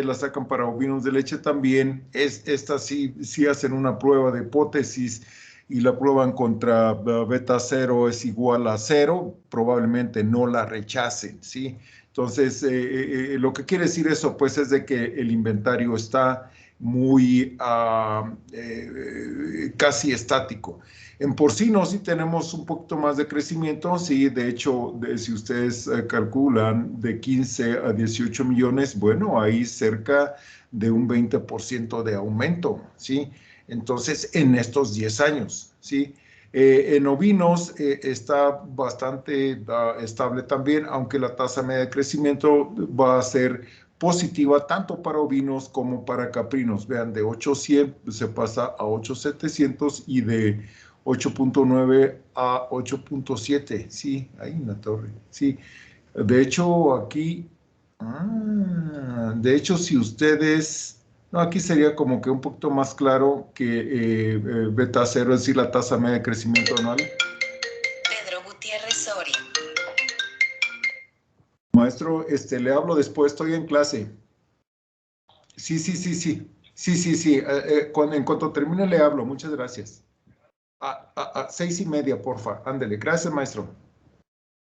la sacan para ovinos de leche también, esta sí hacen una prueba de hipótesis y la prueban contra beta 0 es igual a 0, probablemente no la rechacen, ¿sí? Entonces, lo que quiere decir eso, pues, es de que el inventario está muy casi estático. En porcino sí tenemos un poquito más de crecimiento, sí, de hecho, si ustedes calculan de 15 a 18 millones, bueno, ahí cerca de un 20% de aumento, ¿sí? Entonces, en estos 10 años, ¿sí? En ovinos está bastante estable también, aunque la tasa media de crecimiento va a ser positiva tanto para ovinos como para caprinos. Vean, de 800 se pasa a 8700 y de 8.9 a 8.7. Sí, ahí en la torre. Sí, de hecho aquí, de hecho si ustedes, no, aquí sería como que un poquito más claro que beta cero, es decir, la tasa media de crecimiento anual. Pedro Gutiérrez Soria. Maestro, le hablo después, estoy en clase. Sí, sí, sí, sí. Sí, sí, sí. En cuanto termine le hablo. Muchas gracias. A 6:30, porfa. Ándele. Gracias, maestro.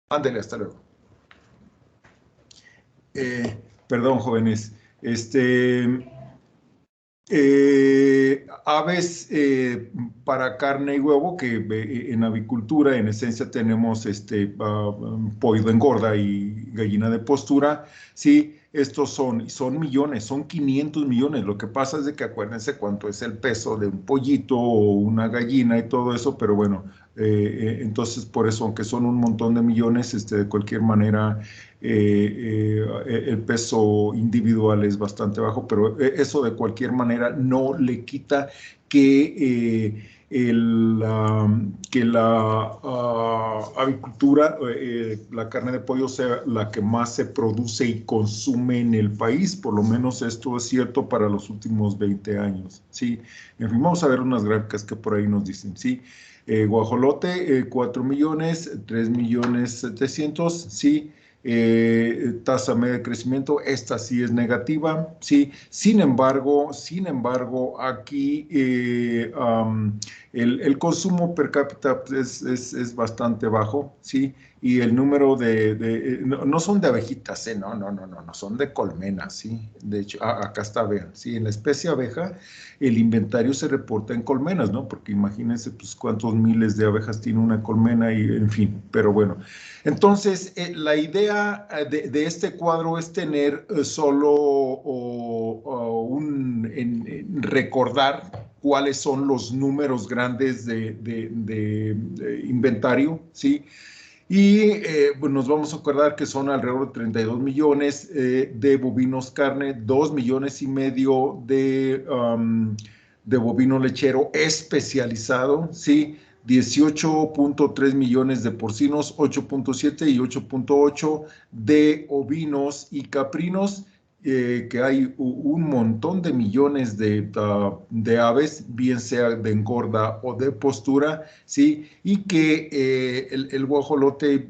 Ándele, hasta luego. Perdón, jóvenes. Aves para carne y huevo, que en avicultura en esencia tenemos pollo de engorda y gallina de postura, sí, estos son millones, son 500 millones. Lo que pasa es de que acuérdense cuánto es el peso de un pollito o una gallina y todo eso, pero bueno, entonces por eso, aunque son un montón de millones, de cualquier manera el peso individual es bastante bajo, pero eso de cualquier manera no le quita que, que la avicultura, la carne de pollo sea la que más se produce y consume en el país. Por lo menos esto es cierto para los últimos 20 años. ¿Sí? En fin, vamos a ver unas gráficas que por ahí nos dicen. ¿Sí? Guajolote, 4 millones, 3 millones 700, ¿sí? Tasa media de crecimiento, esta sí es negativa, sí. Sin embargo, aquí el consumo per cápita es bastante bajo, sí. Y el número no son de abejitas, no, son de colmenas, sí. De hecho, acá está, vean, sí, en la especie abeja, el inventario se reporta en colmenas, ¿no? Porque imagínense, pues, cuántos miles de abejas tiene una colmena y, en fin, pero bueno. Entonces, la idea de este cuadro es tener solo recordar cuáles son los números grandes de inventario, ¿sí? Y pues nos vamos a acordar que son alrededor de 32 millones de bovinos carne, 2 millones y medio de bovino lechero especializado, ¿sí? 18.3 millones de porcinos, 8.7 y 8.8 de ovinos y caprinos, que hay un montón de millones de aves, bien sea de engorda o de postura, ¿sí? Y que el guajolote,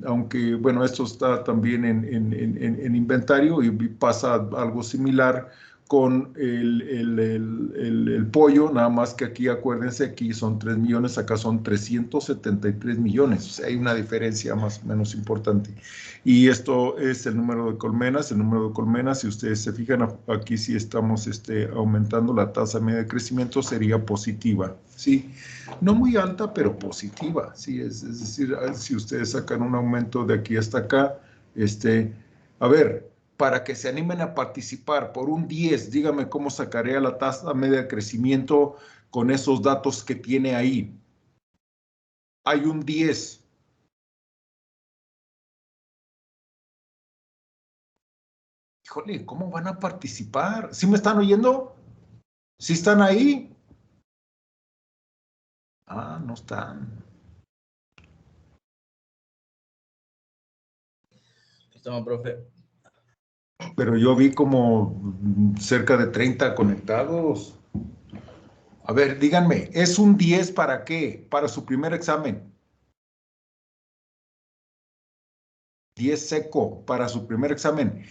aunque, bueno, esto está también en inventario y pasa algo similar con el pollo, nada más que aquí acuérdense, aquí son 3 millones, acá son 373 millones, o sea, hay una diferencia más o menos importante. Y esto es el número de colmenas, si ustedes se fijan, aquí sí estamos aumentando la tasa media de crecimiento, sería positiva, ¿sí? No muy alta, pero positiva, ¿sí? Es decir, si ustedes sacan un aumento de aquí hasta acá, a ver, para que se animen a participar por un 10, dígame cómo sacaría la tasa media de crecimiento con esos datos que tiene ahí. Hay un 10. Híjole, ¿cómo van a participar? ¿Sí me están oyendo? ¿Sí están ahí? Ah, no están. Estamos, profe. Pero yo vi como cerca de 30 conectados. A ver, díganme, ¿es un 10 para qué? Para su primer examen. 10 seco para su primer examen.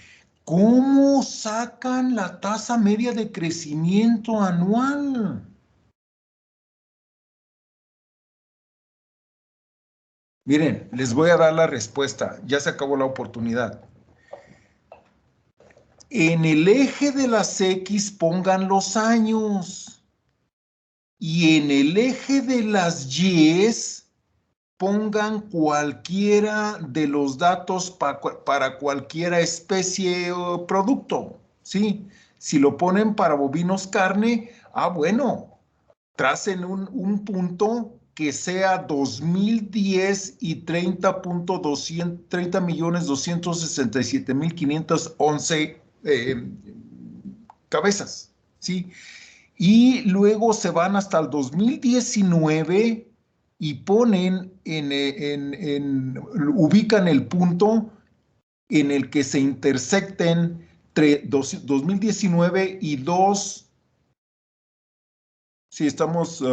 ¿Cómo sacan la tasa media de crecimiento anual? Miren, les voy a dar la respuesta. Ya se acabó la oportunidad. En el eje de las X pongan los años. Y en el eje de las Y pongan cualquiera de los datos para cualquiera especie o producto. ¿Sí? Si lo ponen para bovinos carne, bueno, tracen un punto que sea 2010 y 30.267.511 cabezas, ¿sí? Y luego se van hasta el 2019 y ponen ubican el punto en el que se intersecten 2019 y 2. Sí, estamos,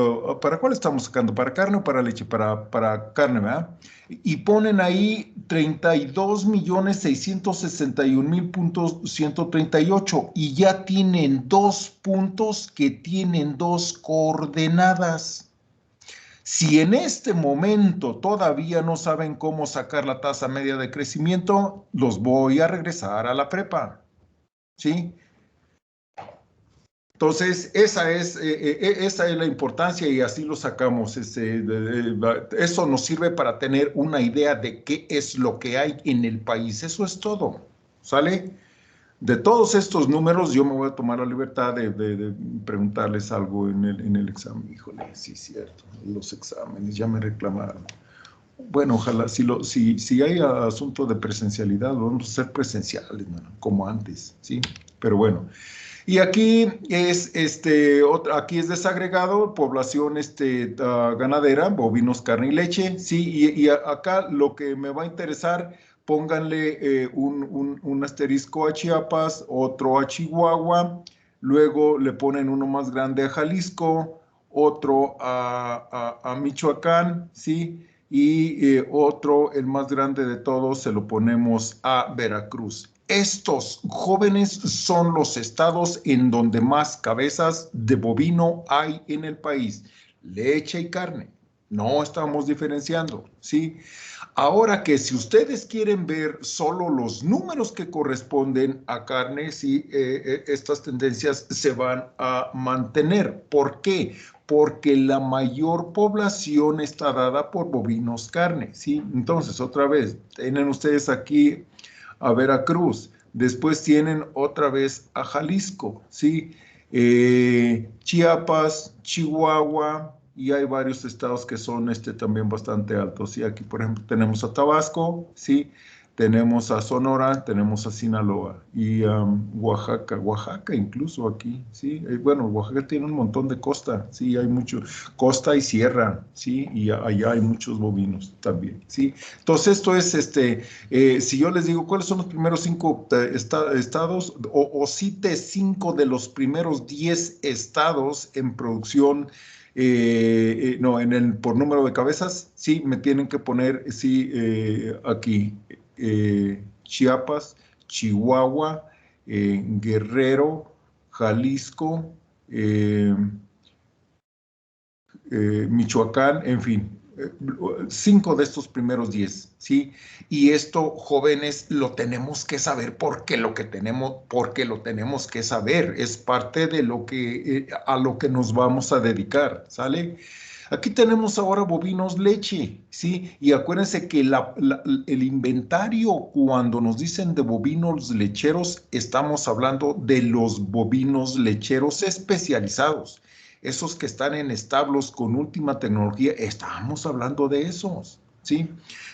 ¿para cuál estamos sacando? ¿Para carne o para leche? Para carne, ¿verdad? Y ponen ahí 32.661.138 y ya tienen 2 puntos que tienen 2 coordenadas. Si en este momento todavía no saben cómo sacar la tasa media de crecimiento, los voy a regresar a la prepa, ¿sí? Entonces, esa es la importancia y así lo sacamos. Eso nos sirve para tener una idea de qué es lo que hay en el país. Eso es todo, ¿sale? De todos estos números, yo me voy a tomar la libertad de preguntarles algo en el examen. Híjole, sí es cierto, los exámenes, ya me reclamaron. Bueno, ojalá, si hay asunto de presencialidad, lo vamos a hacer presenciales, ¿no? Como antes, ¿sí? Pero bueno. Y aquí es, aquí es desagregado, población ganadera, bovinos, carne y leche, ¿sí? Y acá lo que me va a interesar, pónganle un asterisco a Chiapas, otro a Chihuahua, luego le ponen uno más grande a Jalisco, otro a Michoacán, ¿sí? Y otro, el más grande de todos, se lo ponemos a Veracruz. Estos jóvenes son los estados en donde más cabezas de bovino hay en el país. Leche y carne. No estamos diferenciando, ¿sí? Ahora que si ustedes quieren ver solo los números que corresponden a carne, sí, estas tendencias se van a mantener. ¿Por qué? Porque la mayor población está dada por bovinos carne, ¿sí? Entonces, otra vez, tienen ustedes aquí a Veracruz, después tienen otra vez a Jalisco, ¿sí? Chiapas, Chihuahua, y hay varios estados que son también bastante altos, ¿sí? Aquí, por ejemplo, tenemos a Tabasco, ¿sí? Tenemos a Sonora, tenemos a Sinaloa y Oaxaca incluso aquí, ¿sí? Bueno, Oaxaca tiene un montón de costa, ¿sí? Hay mucho, costa y sierra, ¿sí? Y allá hay muchos bovinos también, ¿sí? Entonces, esto es, si yo les digo, ¿cuáles son los primeros 5 estados? O cite 5 de los primeros 10 estados en producción, no, por número de cabezas, sí, me tienen que poner, sí, aquí, Chiapas, Chihuahua, Guerrero, Jalisco, Michoacán, en fin, 5 de estos primeros 10, ¿sí? Y esto, jóvenes, lo tenemos que saber porque lo tenemos que saber, es parte de a lo que nos vamos a dedicar, ¿sale? Aquí tenemos ahora bovinos leche, ¿sí? Y acuérdense que el inventario, cuando nos dicen de bovinos lecheros, estamos hablando de los bovinos lecheros especializados. Esos que están en establos con última tecnología, estamos hablando de esos, ¿sí?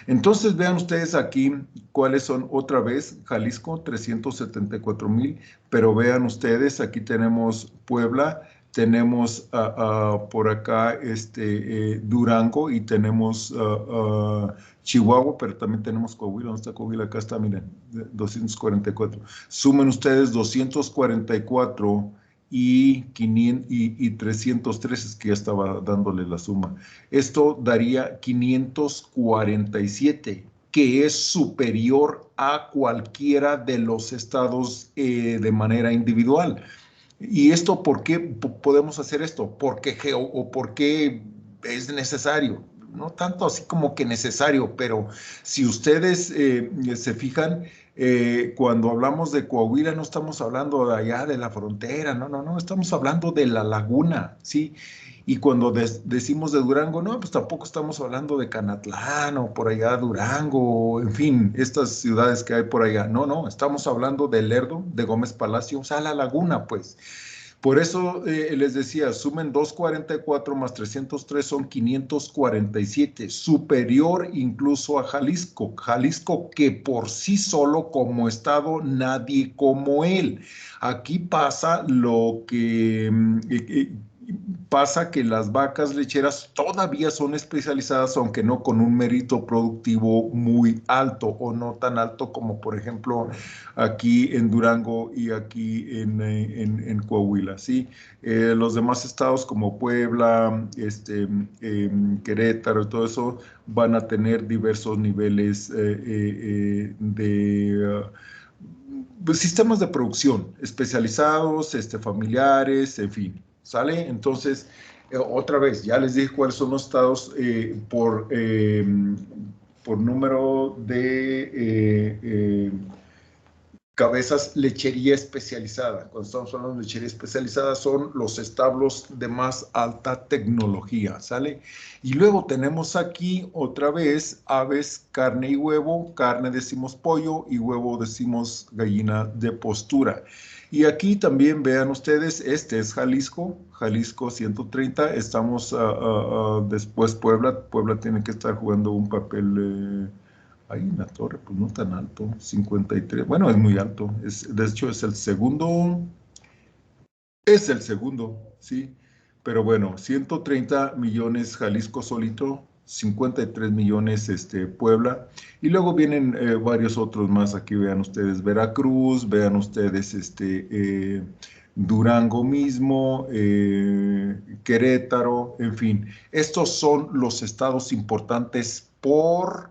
Entonces vean ustedes aquí cuáles son otra vez, Jalisco, 374,000, pero vean ustedes, aquí tenemos Puebla, tenemos por acá Durango y tenemos Chihuahua, pero también tenemos Coahuila. ¿Dónde está Coahuila? Acá está, miren, 244. Sumen ustedes 244 y 303, es que ya estaba dándole la suma. Esto daría 547. que es superior a cualquiera de los estados de manera individual. ¿Y esto por qué podemos hacer esto? Porque es necesario. No tanto así como que necesario, pero si ustedes se fijan, cuando hablamos de Coahuila no estamos hablando de allá de la frontera, no, estamos hablando de la laguna, ¿sí? Y cuando decimos de Durango, no, pues tampoco estamos hablando de Canatlán o por allá Durango, en fin, estas ciudades que hay por allá. No, estamos hablando de Lerdo, de Gómez Palacio, o sea, la laguna, pues. Por eso les decía, sumen 244 más 303 son 547, superior incluso a Jalisco. Jalisco que por sí solo como estado nadie como él. Aquí pasa lo que pasa que las vacas lecheras todavía son especializadas, aunque no con un mérito productivo muy alto o no tan alto como por ejemplo aquí en Durango y aquí en Coahuila, ¿sí? Los demás estados como Puebla, Querétaro y todo eso van a tener diversos niveles de sistemas de producción especializados, familiares, en fin, ¿sale? Entonces, otra vez, ya les dije cuáles son los estados por número de cabezas lechería especializada. Cuando estamos hablando de lechería especializada son los establos de más alta tecnología, ¿sale? Y luego tenemos aquí otra vez aves, carne y huevo. Carne decimos pollo y huevo decimos gallina de postura. Y aquí también vean ustedes, este es Jalisco, Jalisco 130, estamos después Puebla. Puebla tiene que estar jugando un papel... ahí en la torre, pues no tan alto, 53, bueno, es muy alto, de hecho es el segundo, ¿sí? Pero bueno, 130 millones Jalisco solito, 53 millones Puebla, y luego vienen varios otros más, aquí vean ustedes Veracruz, vean ustedes Durango mismo, Querétaro, en fin, estos son los estados importantes por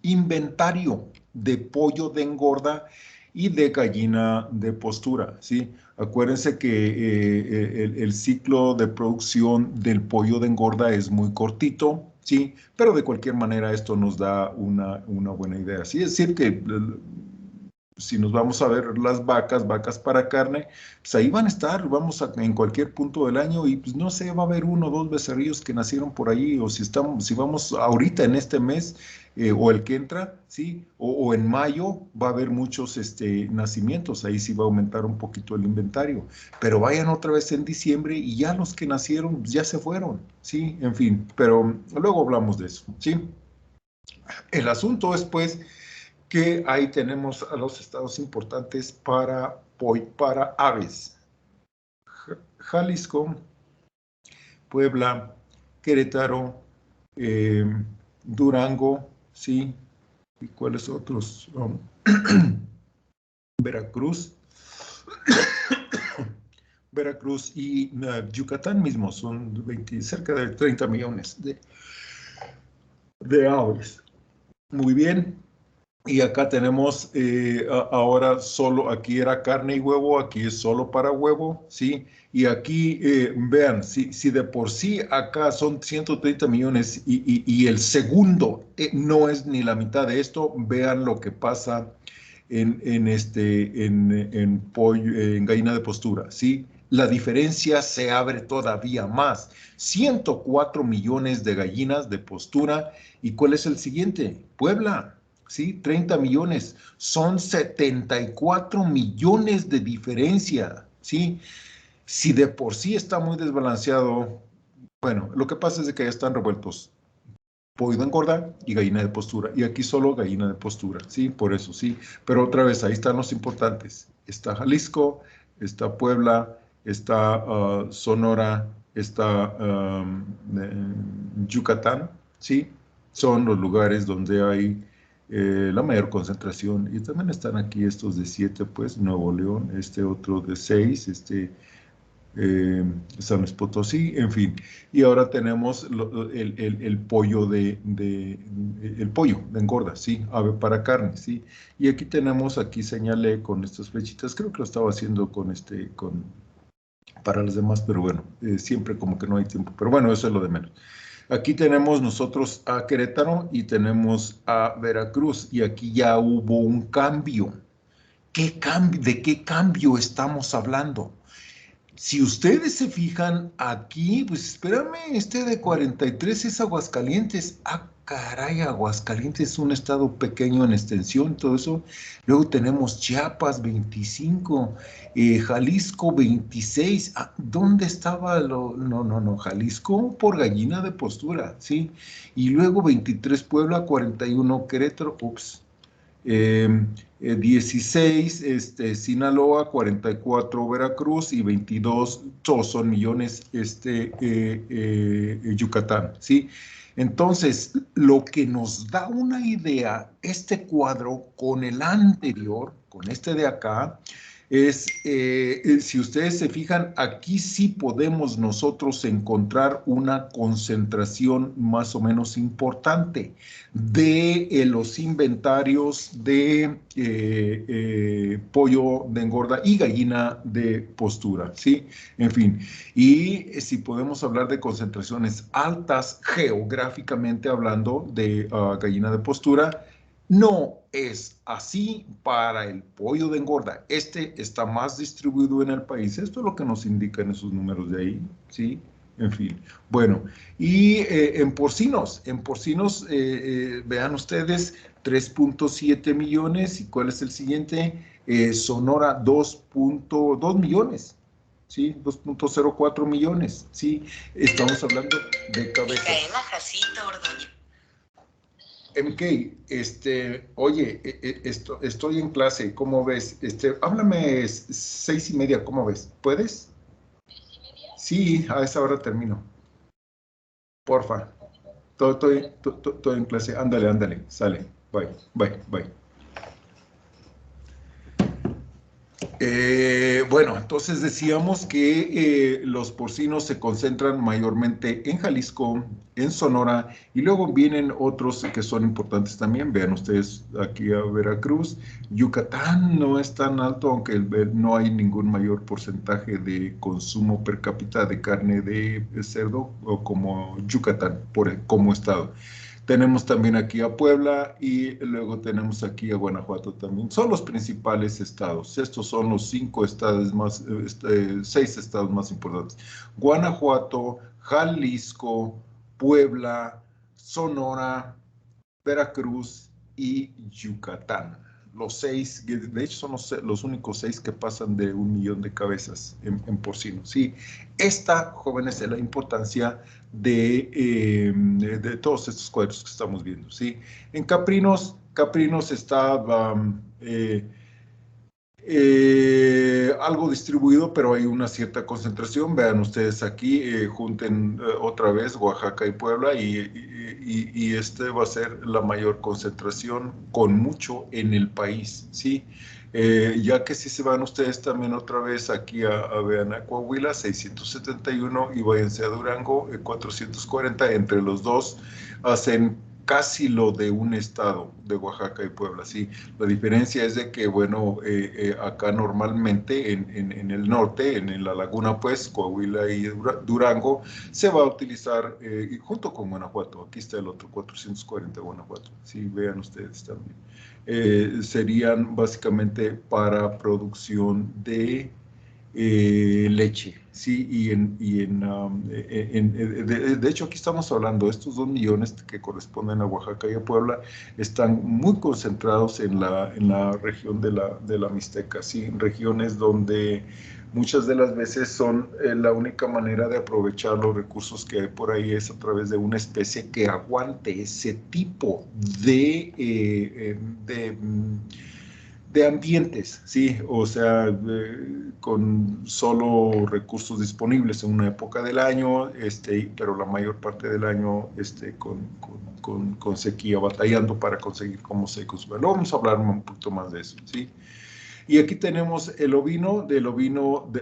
inventario de pollo de engorda y de gallina de postura, ¿sí? Acuérdense que el ciclo de producción del pollo de engorda es muy cortito, ¿sí? Pero de cualquier manera esto nos da una buena idea. Sí, es decir que si nos vamos a ver las vacas para carne, pues ahí van a estar, en cualquier punto del año y pues no sé, va a haber uno o dos becerrillos que nacieron por ahí, o si vamos ahorita en este mes o el que entra, ¿sí? O en mayo va a haber muchos nacimientos, ahí sí va a aumentar un poquito el inventario, pero vayan otra vez en diciembre y ya los que nacieron ya se fueron, ¿sí? En fin, pero luego hablamos de eso, ¿sí? El asunto es pues que ahí tenemos a los estados importantes para aves. Jalisco, Puebla, Querétaro, Durango, ¿sí? ¿Y cuáles otros? Veracruz. Veracruz y Yucatán mismo son cerca de 30 millones de aves. Muy bien. Y acá tenemos ahora solo, aquí era carne y huevo, aquí es solo para huevo, ¿sí? Y aquí, vean, si de por sí acá son 130 millones y el segundo no es ni la mitad de esto, vean lo que pasa en pollo, en gallina de postura, ¿sí? La diferencia se abre todavía más. 104 millones de gallinas de postura. ¿Y cuál es el siguiente? Puebla. ¿Sí? 30 millones, son 74 millones de diferencia, ¿sí? Si de por sí está muy desbalanceado, bueno, lo que pasa es de que ya están revueltos pollo de engorda y gallina de postura, y aquí solo gallina de postura, ¿sí? Por eso, sí, pero otra vez, ahí están los importantes, está Jalisco, está Puebla, está Sonora, está Yucatán, ¿sí? Son los lugares donde hay la mayor concentración. Y también están aquí estos de 7, pues, Nuevo León, este otro de 6, San Luis Potosí, en fin. Y ahora tenemos el pollo el pollo de engorda, ¿sí? Ave para carne, ¿sí? Y aquí tenemos, aquí señalé con estas flechitas, creo que lo estaba haciendo para los demás, pero bueno, siempre como que no hay tiempo. Pero bueno, eso es lo de menos. Aquí tenemos nosotros a Querétaro y tenemos a Veracruz, y aquí ya hubo un cambio. ¿De qué cambio estamos hablando? Si ustedes se fijan aquí, pues espérame, este de 43 es Aguascalientes. Ah, caray, Aguascalientes es un estado pequeño en extensión, todo eso. Luego tenemos Chiapas, 25, Jalisco, 26. Ah, ¿dónde estaba No, Jalisco por gallina de postura, ¿sí? Y luego 23 Puebla, 41 Querétaro, ups. 16 Sinaloa, 44 Veracruz y 22, todos son millones, Yucatán, ¿sí? Entonces, lo que nos da una idea, este cuadro con el anterior, con este de acá, es, si ustedes se fijan, aquí sí podemos nosotros encontrar una concentración más o menos importante de los inventarios de pollo de engorda y gallina de postura, ¿sí? En fin, y si podemos hablar de concentraciones altas geográficamente hablando de gallina de postura, no es así para el pollo de engorda. Este está más distribuido en el país. Esto es lo que nos indican esos números de ahí, ¿sí? En fin, bueno, y en porcinos, vean ustedes, 3.7 millones, ¿y cuál es el siguiente? Sonora, 2.2 millones, ¿sí? 2.04 millones, ¿sí? Estamos hablando de cabezas. Micaela Jacinto Ordóñez. MK, oye, estoy en clase, ¿cómo ves? Háblame 6:30, ¿cómo ves? ¿Puedes? Sí, a esa hora termino. Porfa. Estoy en clase. Ándale, sale. Bye. Bueno, entonces decíamos que los porcinos se concentran mayormente en Jalisco, en Sonora, y luego vienen otros que son importantes también. Vean ustedes aquí a Veracruz. Yucatán no es tan alto, aunque no hay ningún mayor porcentaje de consumo per cápita de carne de cerdo o como Yucatán, como estado. Tenemos también aquí a Puebla y luego tenemos aquí a Guanajuato también. Son los principales estados. Estos son los 6 estados más importantes. Guanajuato, Jalisco, Puebla, Sonora, Veracruz y Yucatán. Los 6, de hecho son los únicos 6 que pasan de 1 millón de cabezas en porcino. Sí, esta, jóvenes, es la importancia de todos estos cuadros que estamos viendo. ¿Sí? En caprinos está algo distribuido, pero hay una cierta concentración. Vean ustedes aquí, junten otra vez Oaxaca y Puebla y este va a ser la mayor concentración con mucho en el país, ¿sí? Ya que si se van ustedes también otra vez aquí vean a Coahuila, 671 y váyanse a Durango, 440, entre los dos hacen casi lo de un estado de Oaxaca y Puebla, sí. La diferencia es de que, bueno, acá normalmente en el norte, en la laguna, pues, Coahuila y Durango, se va a utilizar junto con Guanajuato. Aquí está el otro, 440 Guanajuato. Sí, vean ustedes también. Serían básicamente para producción de leche, ¿sí? De hecho, aquí estamos hablando, estos 2 millones que corresponden a Oaxaca y a Puebla están muy concentrados en la región de la Mixteca, ¿sí? Regiones donde muchas de las veces son la única manera de aprovechar los recursos que hay por ahí es a través de una especie que aguante ese tipo de ambientes, ¿sí? O sea, con solo recursos disponibles en una época del año, pero la mayor parte del año con sequía, batallando para conseguir cómo se consume. Luego vamos a hablar un poquito más de eso, ¿sí? Y aquí tenemos el ovino,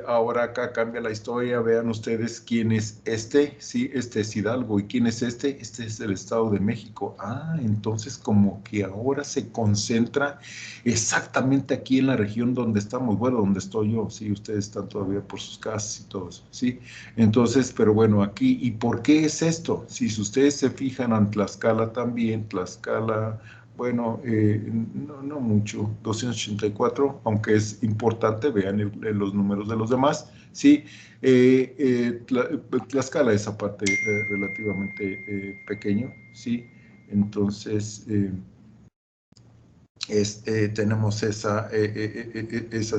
ahora acá cambia la historia, vean ustedes quién es este, sí, este es Hidalgo, ¿y quién es este? Este es el Estado de México. Ah, entonces como que ahora se concentra exactamente aquí en la región donde estamos, bueno, donde estoy yo, sí, ustedes están todavía por sus casas y todo eso, sí. Entonces, pero bueno, aquí, ¿y por qué es esto? Si ustedes se fijan en Tlaxcala también, Tlaxcala... Bueno, no mucho, 284, aunque es importante, vean los números de los demás. Sí, Tlaxcala es aparte relativamente pequeño, sí. Entonces, tenemos esa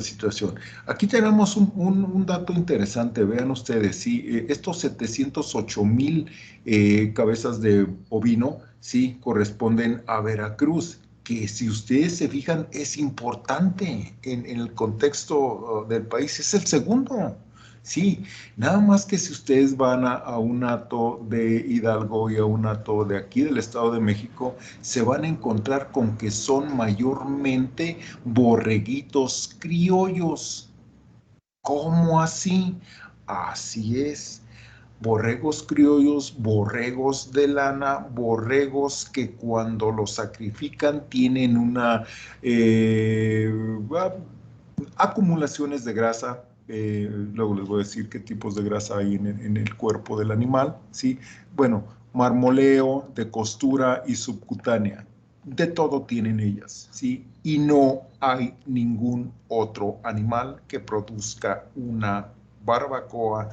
situación. Aquí tenemos un dato interesante, vean ustedes, ¿sí? Estos 708,000 cabezas de ovino, ¿sí? Corresponden a Veracruz, que si ustedes se fijan es importante en el contexto del país, es el segundo. Sí, nada más que si ustedes van a un hato de Hidalgo y a un hato de aquí del Estado de México, se van a encontrar con que son mayormente borreguitos criollos. ¿Cómo así? Así es. Borregos criollos, borregos de lana, borregos que cuando los sacrifican tienen una acumulaciones de grasa. Luego les voy a decir qué tipos de grasa hay en el cuerpo del animal, ¿sí? Bueno, marmoleo, de costura y subcutánea. De todo tienen ellas, ¿sí? Y no hay ningún otro animal que produzca una barbacoa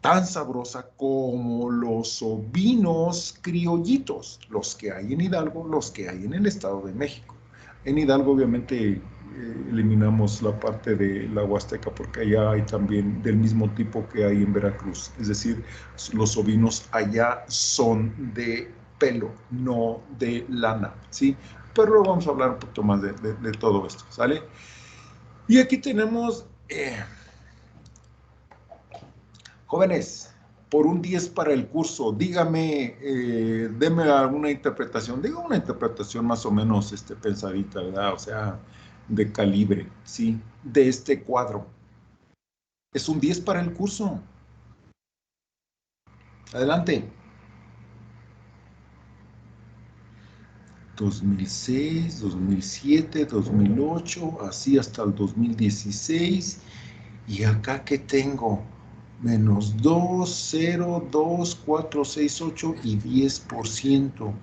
tan sabrosa como los ovinos criollitos, los que hay en Hidalgo, los que hay en el Estado de México. En Hidalgo, obviamente, eliminamos la parte de la Huasteca porque allá hay también del mismo tipo que hay en Veracruz. Es decir, los ovinos allá son de pelo, no de lana, ¿sí? Pero luego vamos a hablar un poquito más de todo esto, ¿sale? Y aquí tenemos... jóvenes, por un 10 para el curso, dígame, deme alguna interpretación, diga una interpretación más o menos pensadita, ¿verdad? O sea, de calibre, ¿sí? De este cuadro. Es un 10 para el curso. Adelante. 2006, 2007, 2008, así hasta el 2016. Y acá que tengo -2, 0, 2, 4, 6, 8 y 10%.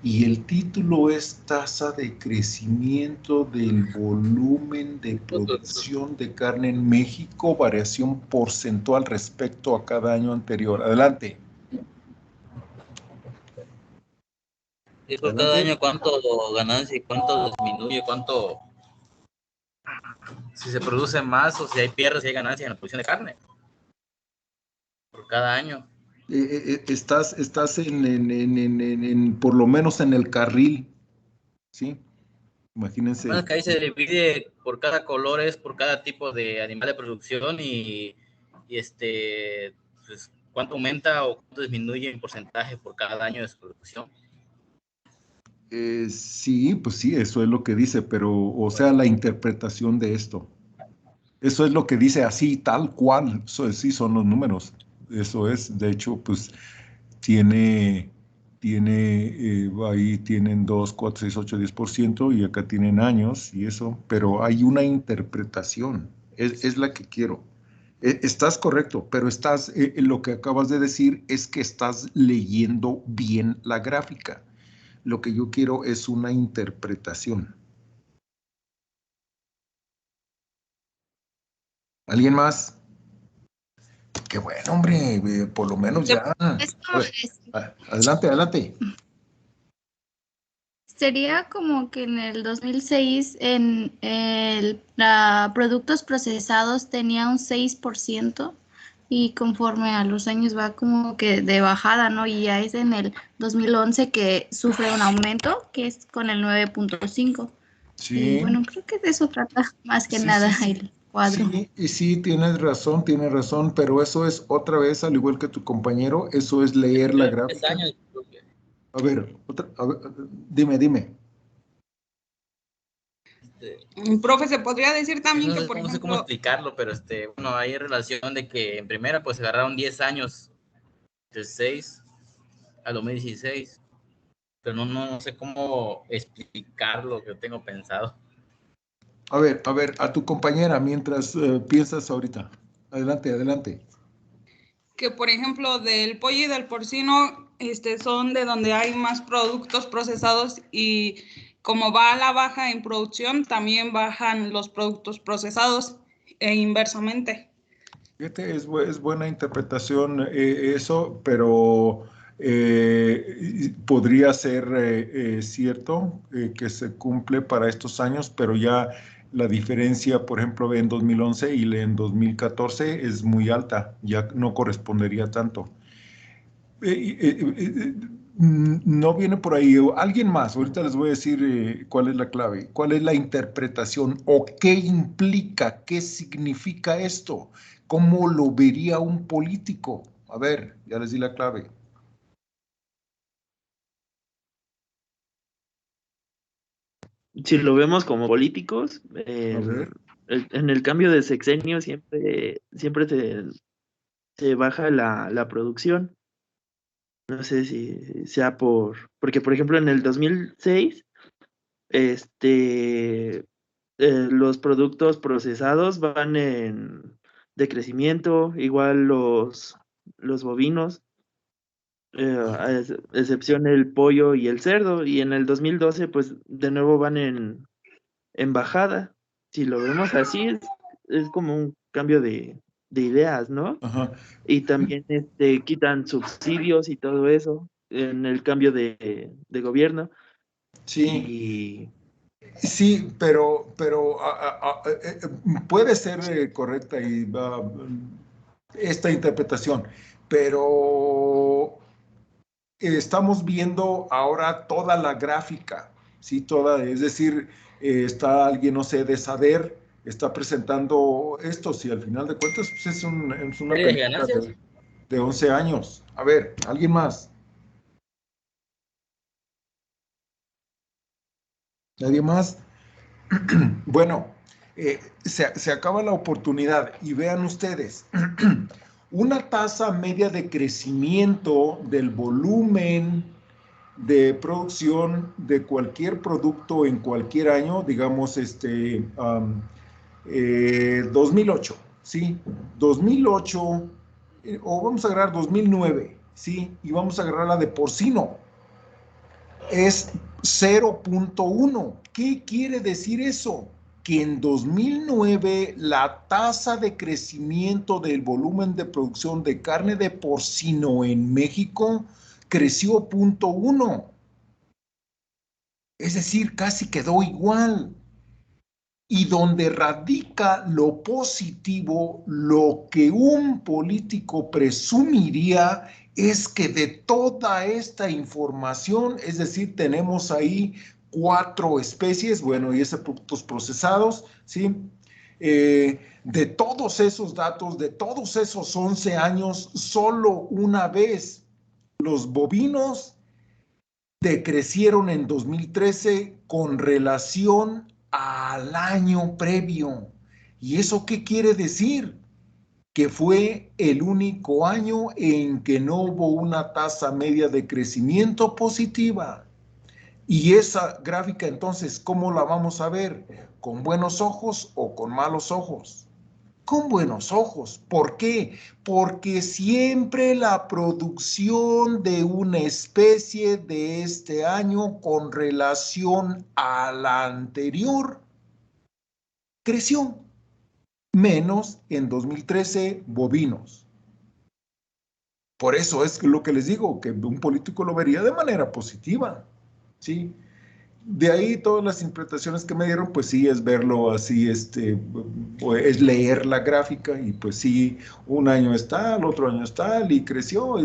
Y el título es tasa de crecimiento del volumen de producción de carne en México, variación porcentual respecto a cada año anterior. Adelante. ¿Y por cada año cuánto ganancia y cuánto disminuye? ¿Cuánto? Si se produce más o si hay pierdes, si hay ganancias en la producción de carne. Por cada año. Estás por lo menos en el carril, ¿sí? Imagínense. Bueno, es que ahí se divide por cada colores, por cada tipo de animal de producción y pues, cuánto aumenta o cuánto disminuye en porcentaje por cada año de su producción. Sí, pues sí, eso es lo que dice, pero, o sea, la interpretación de esto. Eso es lo que dice así, tal cual. Eso sí son los números. Eso es, de hecho, pues ahí tienen 2, 4, 6, 8, 10% y acá tienen años y eso, pero hay una interpretación. Es la que quiero. Estás correcto, pero lo que acabas de decir es que estás leyendo bien la gráfica. Lo que yo quiero es una interpretación. ¿Alguien más? Qué bueno, hombre, por lo menos ya. Esto Adelante, adelante. sería como que en el 2006 en productos procesados tenía un 6% y conforme a los años va como que de bajada, ¿no? Y ya es en el 2011 que sufre un aumento, que es con el 9.5. Y Sí. bueno, creo que de eso trata más que Sí, nada sí, sí. el cuadro. Sí, y sí, tienes razón, pero eso es otra vez, al igual que tu compañero, eso es leer la 3 gráfica. años. A ver, dime. Profe, se podría decir también no que, sé, por no sé cómo ejemplo, explicarlo, pero bueno, hay relación de que en primera pues agarraron 10 años, del 6 al 2016, pero no sé cómo explicar lo que tengo pensado. A ver, a tu compañera, mientras piensas ahorita. Adelante, adelante. que por ejemplo del pollo y del porcino son de donde hay más productos procesados y como va a la baja en producción, también bajan los productos procesados e inversamente. Fíjate, es buena interpretación eso, pero podría ser cierto que se cumple para estos años, pero ya la diferencia, por ejemplo, en 2011 y en 2014 es muy alta, ya no correspondería tanto. No viene por ahí. Alguien más, ahorita les voy a decir cuál es la clave, cuál es la interpretación o qué implica, qué significa esto, cómo lo vería un político. A ver, ya les di la clave. Si lo vemos como políticos, A ver. en el cambio de sexenio siempre se baja la producción. No sé si sea porque por ejemplo en el 2006, los productos procesados van en decrecimiento, igual los bovinos, a excepción el pollo y el cerdo, y en el 2012 pues de nuevo van en bajada. Si lo vemos así, es como un cambio de ideas, ¿no? Ajá. Y también quitan subsidios y todo eso en el cambio de gobierno. Sí, Y sí, pero puede ser correcta y esta interpretación, pero estamos viendo ahora toda la gráfica, ¿sí? Toda, es decir, está alguien, no sé, de Saber, está presentando esto, si al final de cuentas pues es una ¿Pérdidas y película ganancias? de 11 años. A ver, ¿alguien más? ¿Nadie más? Bueno, se acaba la oportunidad y vean ustedes, una tasa media de crecimiento del volumen de producción de cualquier producto en cualquier año, digamos, 2008, ¿sí? 2008, o vamos a agarrar 2009, ¿sí? Y vamos a agarrar la de porcino, es 0.1. ¿Qué quiere decir eso? Que en 2009 la tasa de crecimiento del volumen de producción de carne de porcino en México creció 0.1. Es decir, casi quedó igual. Y donde radica lo positivo, lo que un político presumiría es que de toda esta información, es decir, tenemos ahí 4 especies, bueno, y esos productos procesados, ¿sí? De todos esos datos, de todos esos 11 años, solo una vez los bovinos decrecieron en 2013 con relación al año previo. ¿Y eso qué quiere decir? Que fue el único año en que no hubo una tasa media de crecimiento positiva. Y esa gráfica entonces, ¿cómo la vamos a ver? ¿Con buenos ojos o con malos ojos? Con buenos ojos. ¿Por qué? Porque siempre la producción de una especie de este año con relación a la anterior creció, menos en 2013 bovinos. Por eso es lo que les digo, que un político lo vería de manera positiva, ¿sí? De ahí todas las interpretaciones que me dieron, pues sí, es verlo así, pues, es leer la gráfica y pues sí, un año está, el otro año está, y creció,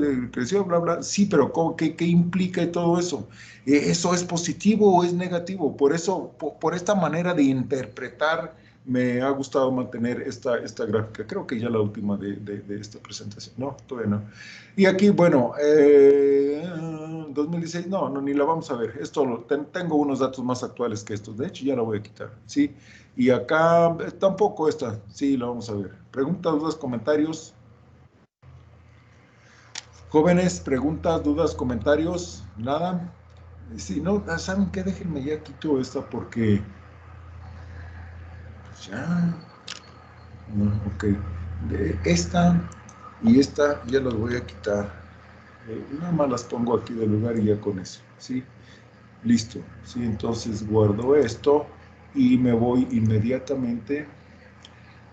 bla, bla. Sí, pero ¿qué implica todo eso? ¿Eso es positivo o es negativo? Por eso, por esta manera de interpretar me ha gustado mantener esta gráfica. Creo que ya la última de esta presentación. No, todavía no. Y aquí, bueno, 2016, no, ni la vamos a ver. Esto tengo unos datos más actuales que estos. De hecho, ya la voy a quitar, ¿sí? Y acá tampoco esta, sí, la vamos a ver. Preguntas, dudas, comentarios. Jóvenes, preguntas, dudas, comentarios, nada. Si no, ¿saben qué? Déjenme ya quito esta porque pues ya, no, ok. Esta y esta ya las voy a quitar. Nada más las pongo aquí de lugar y ya con eso, ¿sí? Listo, ¿sí? Entonces guardo esto y me voy inmediatamente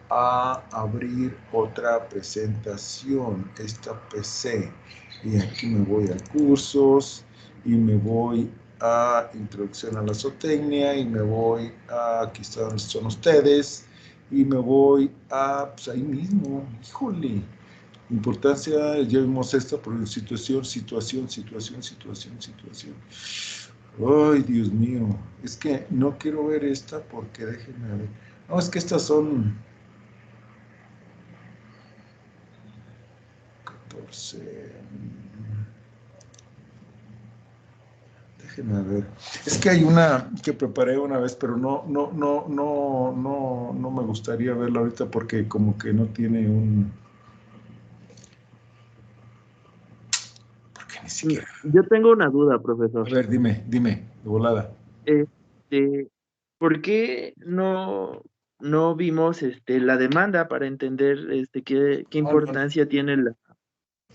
a abrir otra presentación, esta PC. Y aquí me voy a cursos y me voy a introducción a la zootecnia y me voy a, aquí están ustedes, y me voy a, pues ahí mismo, híjole, importancia, ya vimos esta por situación. Ay, Dios mío, es que no quiero ver esta porque déjenme ver. No, es que estas son 14. Déjenme ver. Es que hay una que preparé una vez, pero no me gustaría verla ahorita porque como que no tiene un... Porque ni siquiera... Yo tengo una duda, A profesor. ver, dime, de volada. Este, ¿por qué no vimos la demanda para entender qué importancia tiene la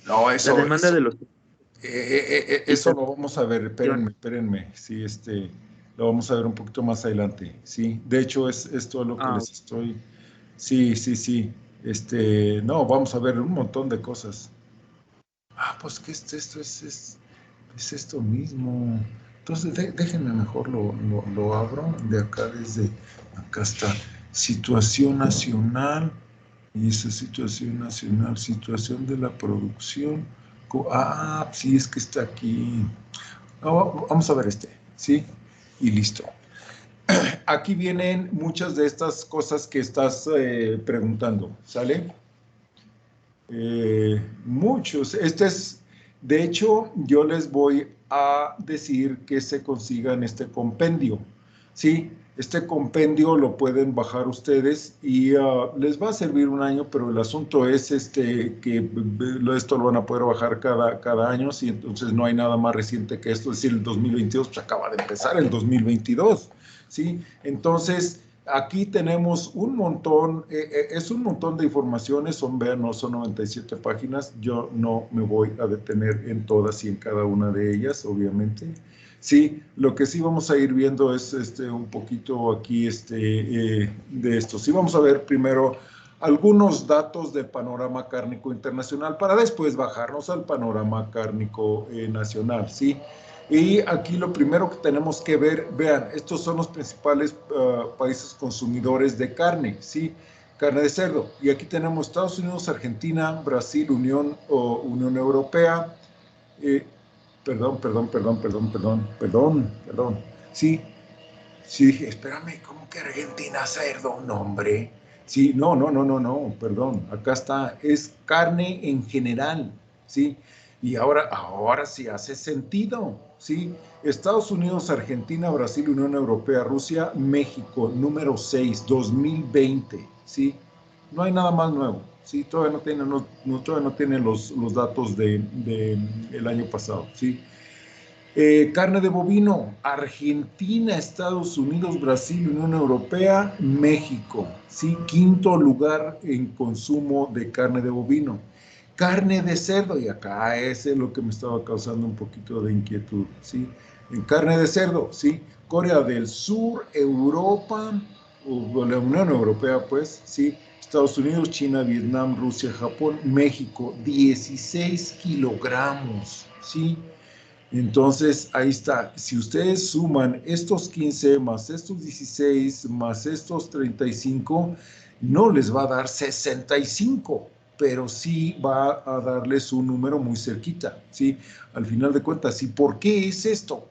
No, demanda de los... eso lo vamos a ver, espérenme, sí, lo vamos a ver un poquito más adelante, sí, de hecho es todo lo que Ah, les estoy, sí, no, vamos a ver un montón de cosas. Pues que esto es esto mismo, entonces déjenme mejor lo abro de acá acá está, situación nacional, y esa situación nacional, situación de la producción. Sí, es que está aquí. No, vamos a ver ¿sí? Y listo. Aquí vienen muchas de estas cosas que estás preguntando, ¿sale? Muchos. De hecho, yo les voy a decir que se consigan este compendio, ¿sí? Este compendio lo pueden bajar ustedes y les va a servir un año, pero el asunto es que esto lo van a poder bajar cada año, ¿sí? Entonces no hay nada más reciente que esto, es decir, el 2022 pues acaba de empezar el 2022, ¿sí? Entonces, aquí tenemos un montón, es un montón de informaciones, vean, no son 97 páginas, yo no me voy a detener en todas y en cada una de ellas, obviamente. Sí, lo que sí vamos a ir viendo es un poquito aquí de esto. Sí, vamos a ver primero algunos datos del panorama cárnico internacional para después bajarnos al panorama cárnico nacional, ¿sí? Y aquí lo primero que tenemos que ver, vean, estos son los principales países consumidores de carne, ¿sí? Carne de cerdo. Y aquí tenemos Estados Unidos, Argentina, Brasil, Unión Europea. Perdón. Sí, dije, espérame, ¿cómo que Argentina cerdo? No, hombre. Sí, no, perdón. Acá está, es carne en general, ¿sí? Y ahora sí hace sentido, ¿sí? Estados Unidos, Argentina, Brasil, Unión Europea, Rusia, México, número 6, 2020, ¿sí? No hay nada más nuevo, ¿sí? Todavía no tienen los datos del año pasado, ¿sí? Carne de bovino, Argentina, Estados Unidos, Brasil, Unión Europea, México, ¿sí? Quinto lugar en consumo de carne de bovino. Carne de cerdo, y acá ese es lo que me estaba causando un poquito de inquietud, ¿sí? En carne de cerdo, ¿sí? Corea del Sur, Europa, o la Unión Europea, pues, ¿sí? Estados Unidos, China, Vietnam, Rusia, Japón, México, 16 kilogramos, ¿sí? Entonces, ahí está. Si ustedes suman estos 15 más estos 16 más estos 35, no les va a dar 65, pero sí va a darles un número muy cerquita, ¿sí? Al final de cuentas, ¿y por qué es esto?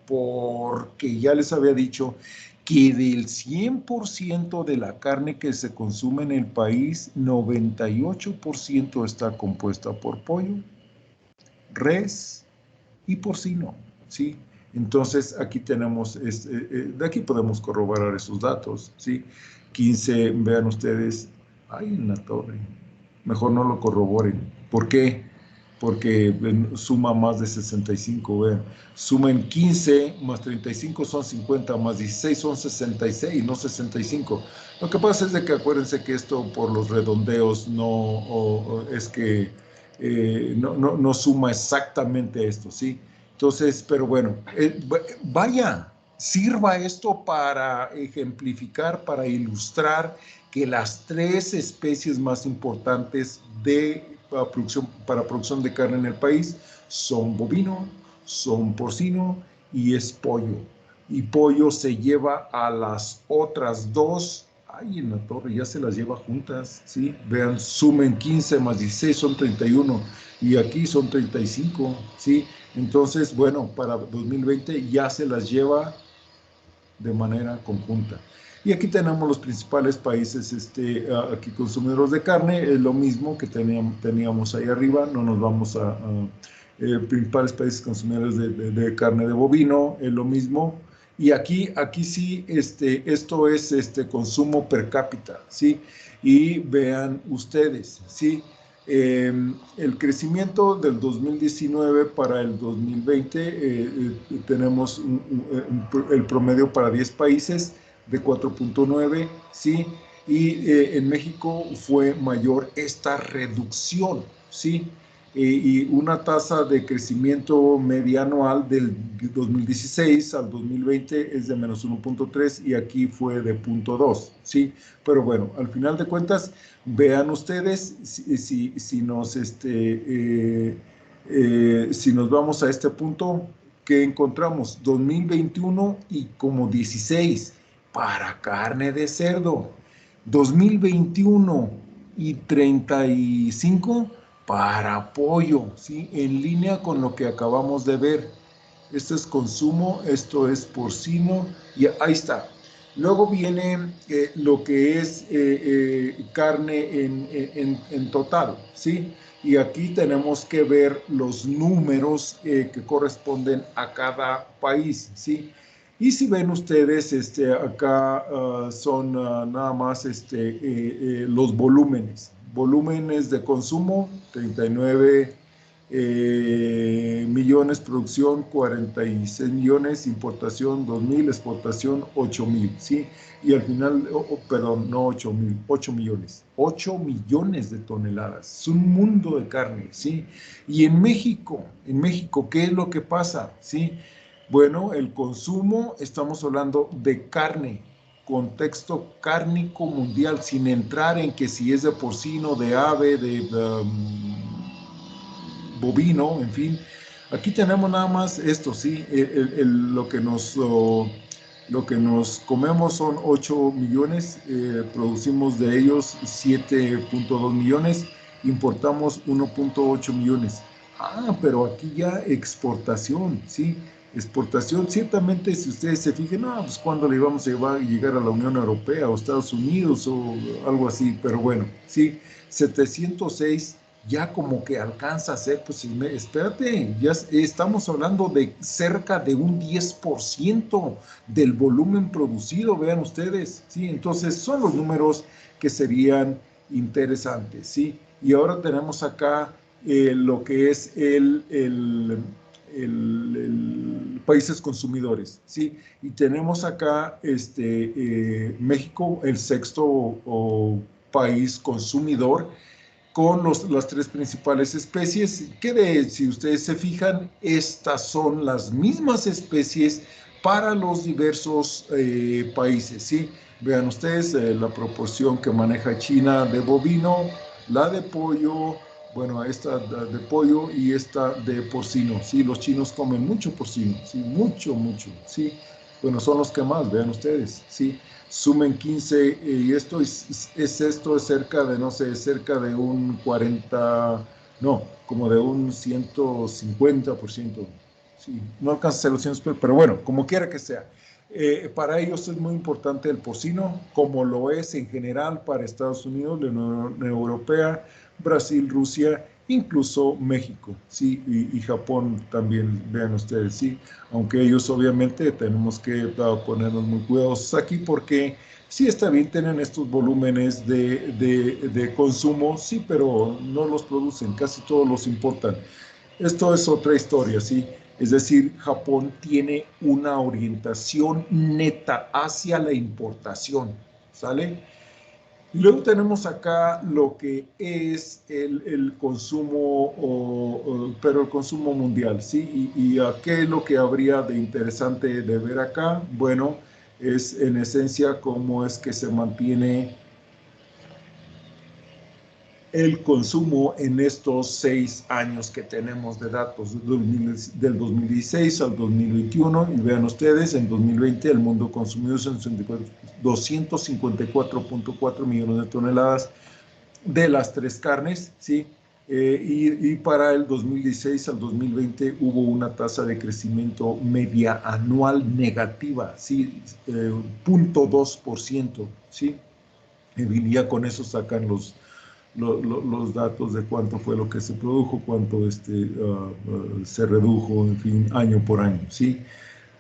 Porque ya les había dicho que del 100% de la carne que se consume en el país, 98% está compuesta por pollo, res y porcino, ¿sí? Entonces, aquí tenemos, de aquí podemos corroborar esos datos, ¿sí? 15, vean ustedes, ay, en la torre, mejor no lo corroboren. ¿Por qué? Porque suma más de 65, vean. Sumen 15 más 35 son 50, más 16 son 66, no 65. Lo que pasa es de que acuérdense que esto por los redondeos es que no suma exactamente esto, ¿sí? Entonces, pero bueno, vaya, sirva esto para ejemplificar, para ilustrar que las tres especies más importantes para producción de carne en el país son bovino, son porcino y es pollo. Y pollo se lleva a las otras dos. Ay, en la torre ya se las lleva juntas, ¿sí? Vean, sumen 15 más 16 son 31 y aquí son 35, ¿sí? Entonces, bueno, para 2020 ya se las lleva de manera conjunta. Y aquí tenemos los principales países aquí consumidores de carne, es lo mismo que teníamos ahí arriba, no nos vamos a principales países consumidores de carne de bovino, es lo mismo. Y aquí sí, esto es consumo per cápita, ¿sí? Y vean ustedes, ¿sí? El crecimiento del 2019 para el 2020, tenemos el promedio para 10 países de 4.9, ¿sí? Y en México fue mayor esta reducción, ¿sí? Y una tasa de crecimiento media anual del 2016 al 2020 es de menos 1.3 y aquí fue de 0.2, ¿sí? Pero bueno, al final de cuentas, vean ustedes si nos vamos a este punto, ¿qué encontramos? 2021 y como 16 para carne de cerdo, 2021 y 35 para pollo, ¿sí? En línea con lo que acabamos de ver. Esto es consumo, esto es porcino, y ahí está. Luego viene lo que es carne en total, ¿sí? Y aquí tenemos que ver los números que corresponden a cada país, ¿sí? Y si ven ustedes, acá son nada más los volúmenes. Volúmenes de consumo, 39 millones, producción 46 millones, importación 2.000, exportación 8.000, ¿sí? Y al final, perdón, no 8.000, 8 millones. 8 millones de toneladas. Es un mundo de carne, ¿sí? Y en México, ¿qué es lo que pasa? ¿Sí? Bueno, el consumo, estamos hablando de carne, contexto cárnico mundial, sin entrar en que si es de porcino, de ave, de bovino, en fin. Aquí tenemos nada más esto, ¿sí? Lo que nos comemos son 8 millones, producimos de ellos 7.2 millones, importamos 1.8 millones. Ah, pero aquí ya exportación, ¿sí? Exportación, ciertamente, si ustedes se fijan, no, pues cuándo le vamos a llegar a la Unión Europea o Estados Unidos o algo así, pero bueno, sí, 706 ya como que alcanza a ser, pues espérate, ya estamos hablando de cerca de un 10% del volumen producido, vean ustedes, ¿sí? Entonces son los números que serían interesantes, ¿sí? Y ahora tenemos acá lo que es el países consumidores, ¿sí? Y tenemos acá México, el sexto país consumidor, con las tres principales especies, que si ustedes se fijan, estas son las mismas especies para los diversos países, ¿sí? Vean ustedes la proporción que maneja China de bovino, la de pollo, bueno, esta de pollo y esta de porcino, ¿sí? Los chinos comen mucho porcino, ¿sí? Mucho, ¿sí? Bueno, son los que más, vean ustedes, ¿sí? Sumen 15 y esto es cerca de, no sé, cerca de un 40, no, como de un 150%. Sí, no alcanza a ser los 100, pero bueno, como quiera que sea. Para ellos es muy importante el porcino, como lo es en general para Estados Unidos, la Unión Europea, Brasil, Rusia, incluso México, ¿sí? Y Japón también, vean ustedes, ¿sí? Aunque ellos obviamente tenemos que ponernos muy cuidadosos aquí porque sí está bien, tienen estos volúmenes de consumo, sí, pero no los producen, casi todos los importan. Esto es otra historia, ¿sí? Es decir, Japón tiene una orientación neta hacia la importación, ¿sale? Y luego tenemos acá lo que es el consumo, pero el consumo mundial, ¿sí? Y ¿qué es lo que habría de interesante de ver acá? Bueno, es en esencia cómo es que se mantiene el consumo en estos 6 años que tenemos de datos, del 2016 al 2021, y vean ustedes, en 2020 el mundo consumió 254.4 millones de toneladas de las 3 carnes, ¿sí? Y para el 2016 al 2020 hubo una tasa de crecimiento media anual negativa, ¿sí? 0.2%, ¿sí? Y ya con eso sacan los datos de cuánto fue lo que se produjo, cuánto se redujo, en fin, año por año, ¿sí?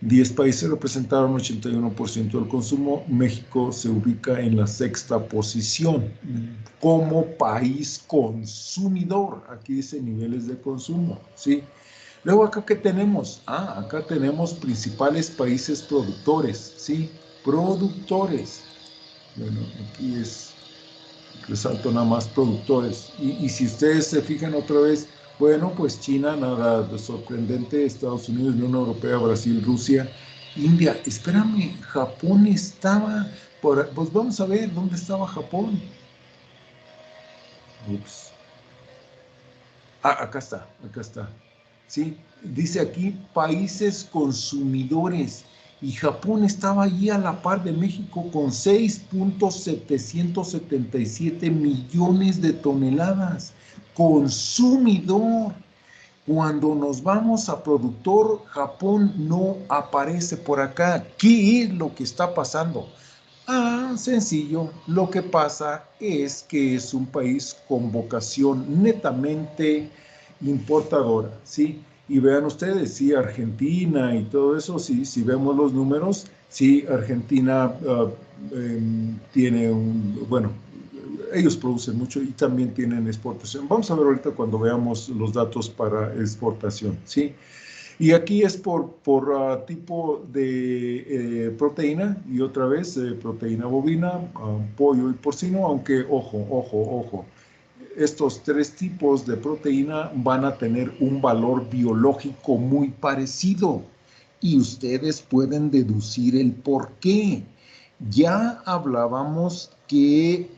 10 países representaron 81% del consumo. México se ubica en la 6ª posición como país consumidor. Aquí dice niveles de consumo, ¿sí? Luego, ¿acá qué tenemos? Acá tenemos principales países productores, ¿sí? Productores. Bueno, aquí resalto nada más productores. Y si ustedes se fijan otra vez, bueno, pues China, nada de sorprendente, Estados Unidos, Unión Europea, Brasil, Rusia, India. Espérame, Japón estaba pues vamos a ver dónde estaba Japón. Ups. Acá está. ¿Sí? Dice aquí países consumidores. Y Japón estaba allí a la par de México con 6.777 millones de toneladas. Consumidor. Cuando nos vamos a productor, Japón no aparece por acá. ¿Qué es lo que está pasando? Sencillo. Lo que pasa es que es un país con vocación netamente importadora, ¿sí? Y vean ustedes, sí, Argentina y todo eso, sí, si vemos los números, sí, Argentina tiene bueno, ellos producen mucho y también tienen exportación. Vamos a ver ahorita cuando veamos los datos para exportación, ¿sí? Y aquí es por tipo de proteína, y otra vez proteína bovina, pollo y porcino, aunque ojo, estos 3 tipos de proteína van a tener un valor biológico muy parecido y ustedes pueden deducir el por qué. Ya hablábamos que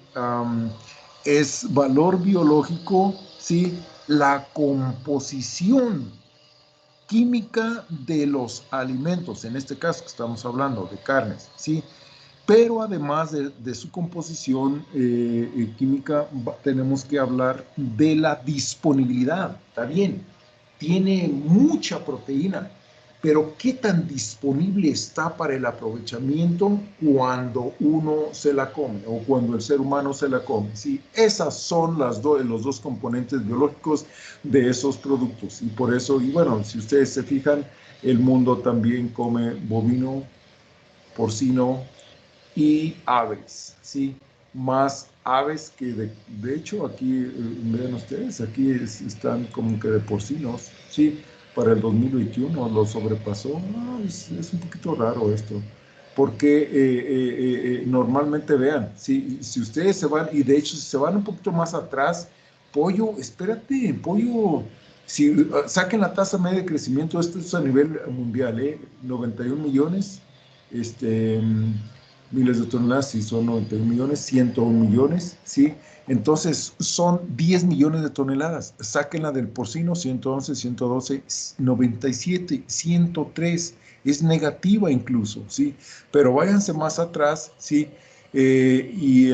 es valor biológico, ¿sí? La composición química de los alimentos, en este caso que estamos hablando de carnes, ¿sí? Pero además de su composición química, tenemos que hablar de la disponibilidad. Está bien, tiene mucha proteína, pero ¿qué tan disponible está para el aprovechamiento cuando uno se la come o cuando el ser humano se la come? ¿Sí? Esas son los 2 componentes biológicos de esos productos. Y por eso, y bueno, si ustedes se fijan, el mundo también come bovino, porcino, y aves, ¿sí? Más aves que de hecho aquí, vean ustedes, aquí están como que de porcinos, ¿sí? Para el 2021 lo sobrepasó. Es un poquito raro esto, porque normalmente vean, si ustedes se van, y de hecho si se van un poquito más atrás, pollo, espérate, pollo, si saquen la tasa media de crecimiento, esto es a nivel mundial, 91 millones, miles de toneladas, si son 91 millones, 101 millones, ¿sí? Entonces son 10 millones de toneladas. Sáquenla del porcino, 111, 112, 97, 103. Es negativa incluso, ¿sí? Pero váyanse más atrás, ¿sí? Y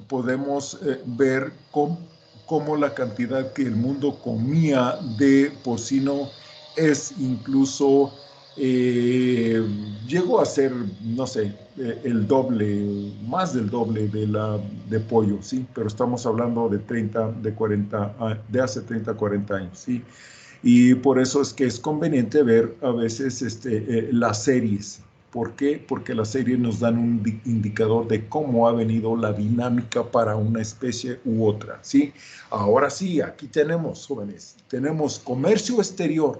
podemos ver cómo la cantidad que el mundo comía de porcino es incluso llegó a ser, no sé, el doble, más del doble de pollo, ¿sí? Pero estamos hablando de 30, de 40, de hace 30, 40 años, ¿sí? Y por eso es que es conveniente ver a veces las series. ¿Por qué? Porque las series nos dan un indicador de cómo ha venido la dinámica para una especie u otra, ¿sí? Ahora sí, aquí tenemos, jóvenes, tenemos comercio exterior.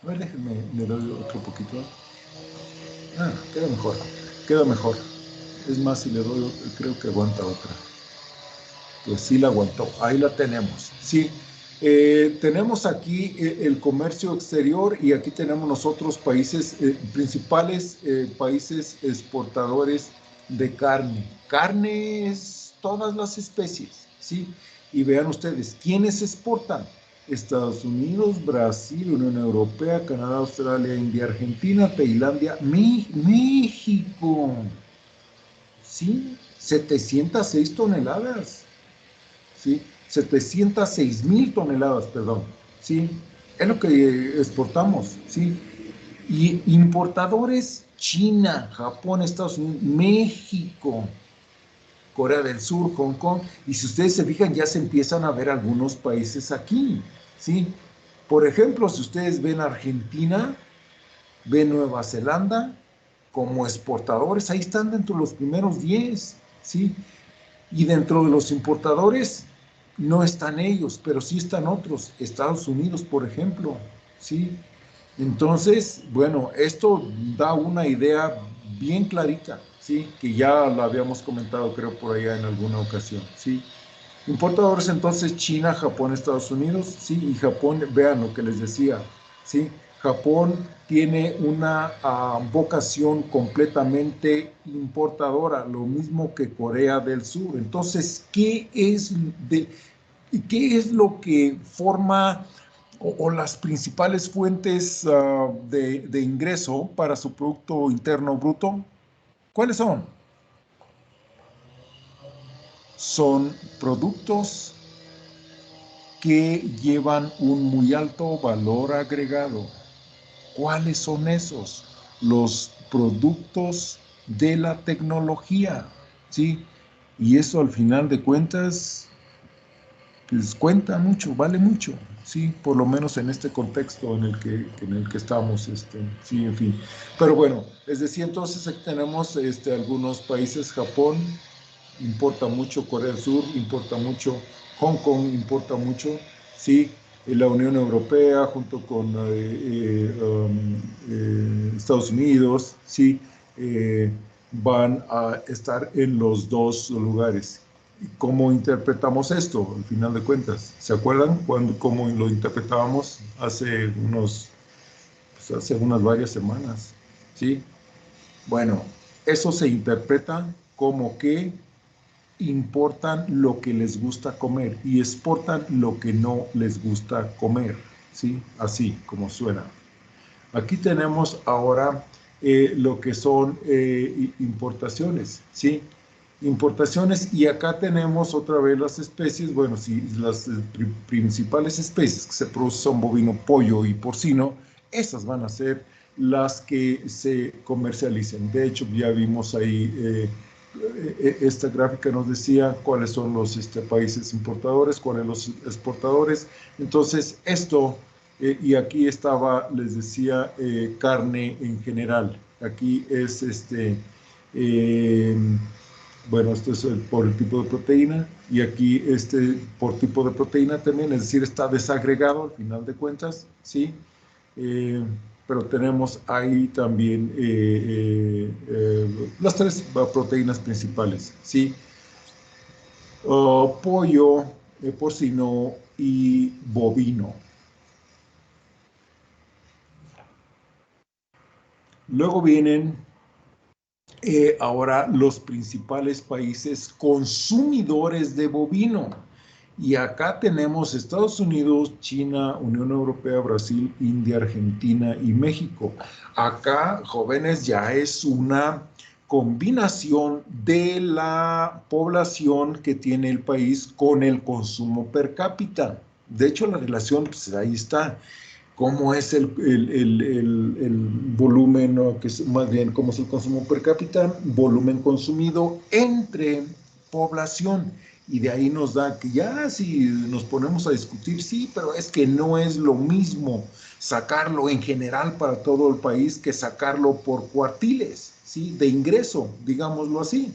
A ver, déjenme, le doy otro poquito. Ah, queda mejor, queda mejor. Es más, si le doy, creo que aguanta otra. Pues sí la aguantó, ahí la tenemos, sí. Tenemos aquí el comercio exterior y aquí tenemos nosotros países, principales países exportadores de carne. Carne es todas las especies, ¿sí? Y vean ustedes, ¿quiénes exportan? Estados Unidos, Brasil, Unión Europea, Canadá, Australia, India, Argentina, Tailandia, México, ¿sí? 706 toneladas. ¿Sí? 706,000 toneladas, perdón, ¿sí? Es lo que exportamos, ¿sí? Y importadores, China, Japón, Estados Unidos, México, Corea del Sur, Hong Kong, y si ustedes se fijan, ya se empiezan a ver algunos países aquí, ¿sí? Por ejemplo, si ustedes ven Argentina, ven Nueva Zelanda, como exportadores, ahí están dentro de los primeros 10, ¿sí? Y dentro de los importadores no están ellos, pero sí están otros, Estados Unidos, por ejemplo, ¿sí? Entonces, bueno, esto da una idea bien clarita, ¿sí? Que ya la habíamos comentado, creo, por allá en alguna ocasión, ¿sí? Importadores entonces China, Japón, Estados Unidos, sí, y Japón, vean lo que les decía, sí, Japón tiene una vocación completamente importadora, lo mismo que Corea del Sur. Entonces, ¿qué es lo que forma o las principales fuentes de ingreso para su Producto Interno Bruto? ¿Cuáles son? Son productos que llevan un muy alto valor agregado. ¿Cuáles son esos? Los productos de la tecnología, ¿sí? Y eso al final de cuentas, pues cuenta mucho, vale mucho, ¿sí? Por lo menos en este contexto en el que estamos, sí, en fin. Pero bueno, es decir, entonces aquí tenemos algunos países, Japón importa mucho, Corea del Sur importa mucho, Hong Kong importa mucho, ¿sí? La Unión Europea junto con Estados Unidos, ¿sí? Van a estar en los dos lugares. ¿Cómo interpretamos esto, al final de cuentas? ¿Se acuerdan cómo lo interpretábamos hace hace unas varias semanas? ¿Sí? Bueno, eso se interpreta como que importan lo que les gusta comer y exportan lo que no les gusta comer, ¿sí? Así como suena. Aquí tenemos ahora lo que son importaciones, ¿sí? Importaciones, y acá tenemos otra vez las especies, bueno, sí, las principales especies que se producen son bovino, pollo y porcino, esas van a ser las que se comercialicen. De hecho, ya vimos ahí, esta gráfica nos decía cuáles son los países importadores, cuáles los exportadores. Entonces, esto, y aquí estaba, les decía, carne en general. Aquí es bueno, esto es por el tipo de proteína, y aquí por tipo de proteína también, es decir, está desagregado al final de cuentas, ¿sí? Pero tenemos ahí también las tres proteínas principales, ¿sí? Pollo, porcino y bovino. Luego vienen ahora los principales países consumidores de bovino. Y acá tenemos Estados Unidos, China, Unión Europea, Brasil, India, Argentina y México. Acá, jóvenes, ya es una combinación de la población que tiene el país con el consumo per cápita. De hecho, la relación, pues ahí está. cómo es el volumen, ¿no? Que es más bien cómo es el consumo per cápita, volumen consumido entre población. Y de ahí nos da que ya si nos ponemos a discutir, sí, pero es que no es lo mismo sacarlo en general para todo el país que sacarlo por cuartiles, ¿sí? De ingreso, digámoslo así.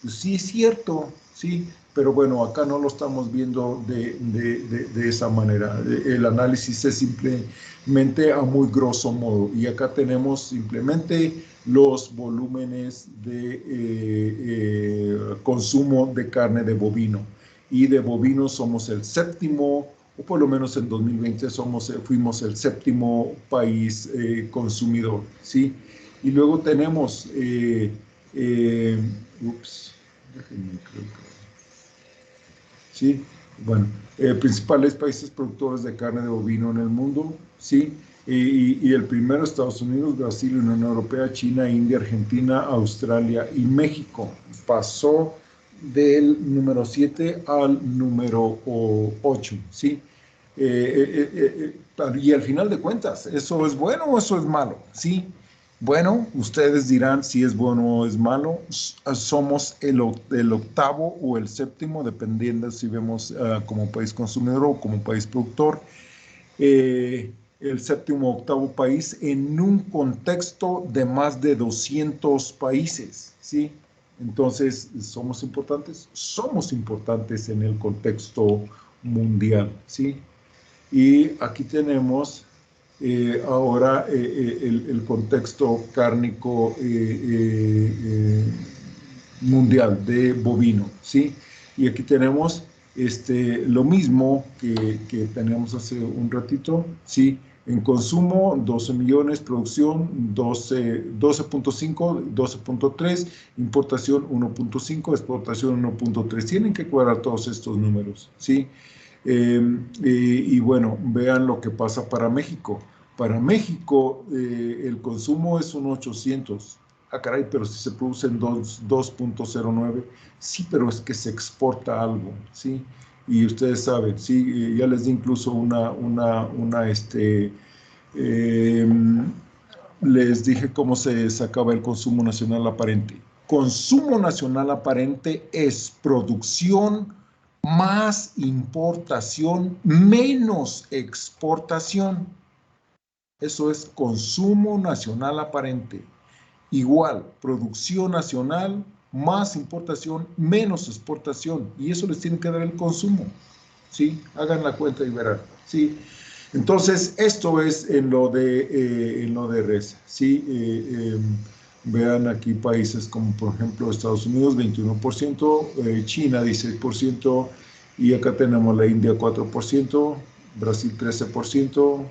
Pues sí es cierto, sí, pero bueno, acá no lo estamos viendo de esa manera. El análisis es simplemente a muy grosso modo. Y acá tenemos simplemente los volúmenes de consumo de carne de bovino. Y de bovino somos el séptimo, o por lo menos en 2020 fuimos el séptimo país consumidor, ¿sí? Y luego tenemos... déjenme, creo que... Sí, bueno, principales países productores de carne de bovino en el mundo, sí, y el primero Estados Unidos, Brasil, Unión Europea, China, India, Argentina, Australia y México. Pasó del número 7 al número 8, ¿sí? Y al final de cuentas, ¿eso es bueno o eso es malo? Sí. Bueno, ustedes dirán si es bueno o es malo. Somos el octavo o el séptimo, dependiendo si vemos como país consumidor o como país productor. El séptimo o octavo país en un contexto de más de 200 países, ¿sí? Entonces, ¿somos importantes? Somos importantes en el contexto mundial, ¿sí? Y aquí tenemos ahora el contexto cárnico mundial de bovino, ¿sí? Y aquí tenemos lo mismo que teníamos hace un ratito, ¿sí? En consumo, 12 millones, producción, 12.5, 12.3, importación, 1.5, exportación, 1.3. Tienen que cuadrar todos estos números, ¿sí? Y bueno, vean lo que pasa para México. Para México, el consumo es un 800. Ah, caray, pero si se producen 2.09, sí, pero es que se exporta algo, ¿sí? Y ustedes saben, sí, ya les di incluso les dije cómo se sacaba el consumo nacional aparente. Consumo nacional aparente es producción más importación menos exportación. Eso es consumo nacional aparente. Igual, producción nacional más importación menos exportación. Y eso les tiene que dar el consumo. ¿Sí? Hagan la cuenta y verán. ¿Sí? Entonces, esto es en lo de res. ¿Sí? Vean aquí países como, por ejemplo, Estados Unidos, 21%, China, 16%, y acá tenemos la India, 4%, Brasil, 13%,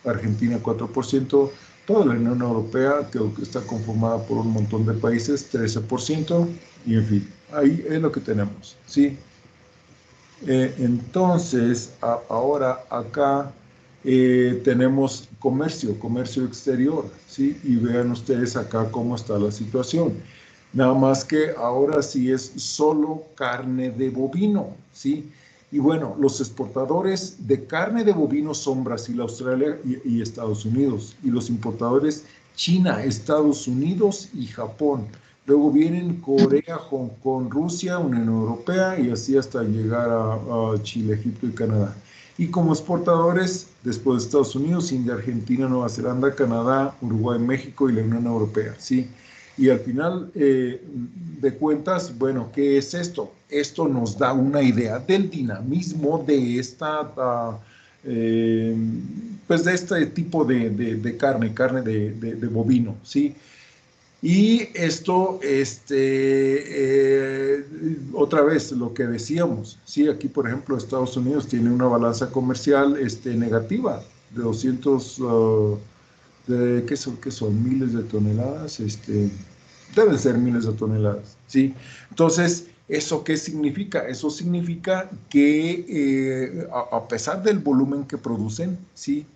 Argentina, 4%, toda la Unión Europea, que está conformada por un montón de países, 13%, y en fin, ahí es lo que tenemos, ¿sí? Entonces, ahora acá tenemos comercio exterior, ¿sí? Y vean ustedes acá cómo está la situación. Nada más que ahora sí es solo carne de bovino, ¿sí? Y bueno, los exportadores de carne de bovino son Brasil, Australia y Estados Unidos. Y los importadores China, Estados Unidos y Japón. Luego vienen Corea, Hong Kong, Rusia, Unión Europea y así hasta llegar a Chile, Egipto y Canadá. Y como exportadores, después de Estados Unidos, India, Argentina, Nueva Zelanda, Canadá, Uruguay, México y la Unión Europea, ¿sí? Y al final de cuentas, bueno, ¿qué es esto? Esto nos da una idea del dinamismo de pues de este tipo de carne de bovino, ¿sí? Y esto, otra vez, lo que decíamos, sí, aquí, por ejemplo, Estados Unidos tiene una balanza comercial negativa de 200, ¿qué son? Miles de toneladas, deben ser miles de toneladas, ¿sí? Entonces, ¿eso qué significa? Eso significa que a pesar del volumen que producen, ¿sí?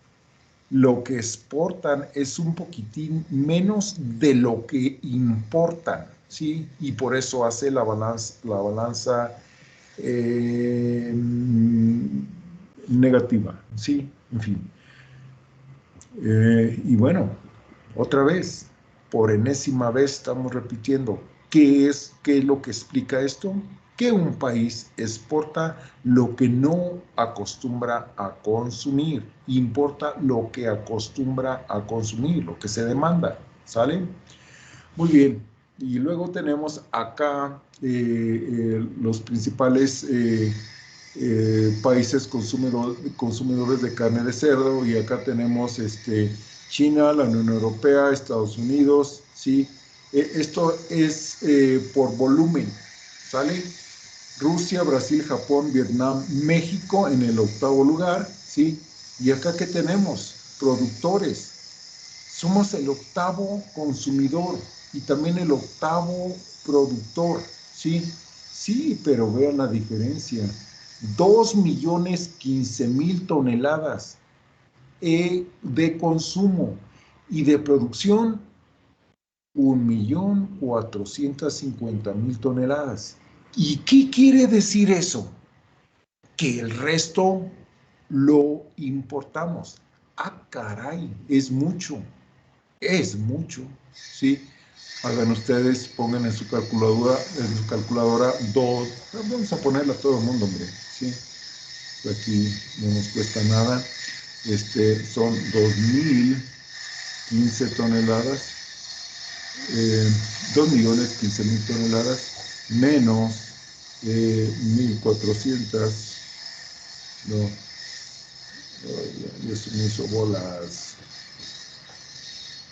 Lo que exportan es un poquitín menos de lo que importan, ¿sí? Y por eso hace la balanza negativa, ¿sí? En fin. Y bueno, otra vez, por enésima vez estamos repitiendo, ¿qué es lo que explica esto? Que un país exporta lo que no acostumbra a consumir, importa lo que acostumbra a consumir, lo que se demanda, ¿sale? Muy bien, y luego tenemos acá los principales países consumidores de carne de cerdo, y acá tenemos China, la Unión Europea, Estados Unidos, ¿sí? Esto es por volumen, ¿sale? Rusia, Brasil, Japón, Vietnam, México en el 8º lugar, ¿sí? Y acá, ¿qué tenemos? Productores. Somos el 8º consumidor y también el 8º productor, ¿sí? Sí, pero vean la diferencia. 2.015.000 toneladas de consumo, y de producción 1.450.000 toneladas. ¿Y qué quiere decir eso? Que el resto lo importamos. Ah, caray, es mucho, ¿sí? Hagan ustedes, pongan en su calculadora, vamos a ponerla a todo el mundo, hombre, ¿sí? Aquí no nos cuesta nada. Son 2.015 toneladas, 2.015.000 toneladas, menos 1.400, no, ya se me hizo bolas,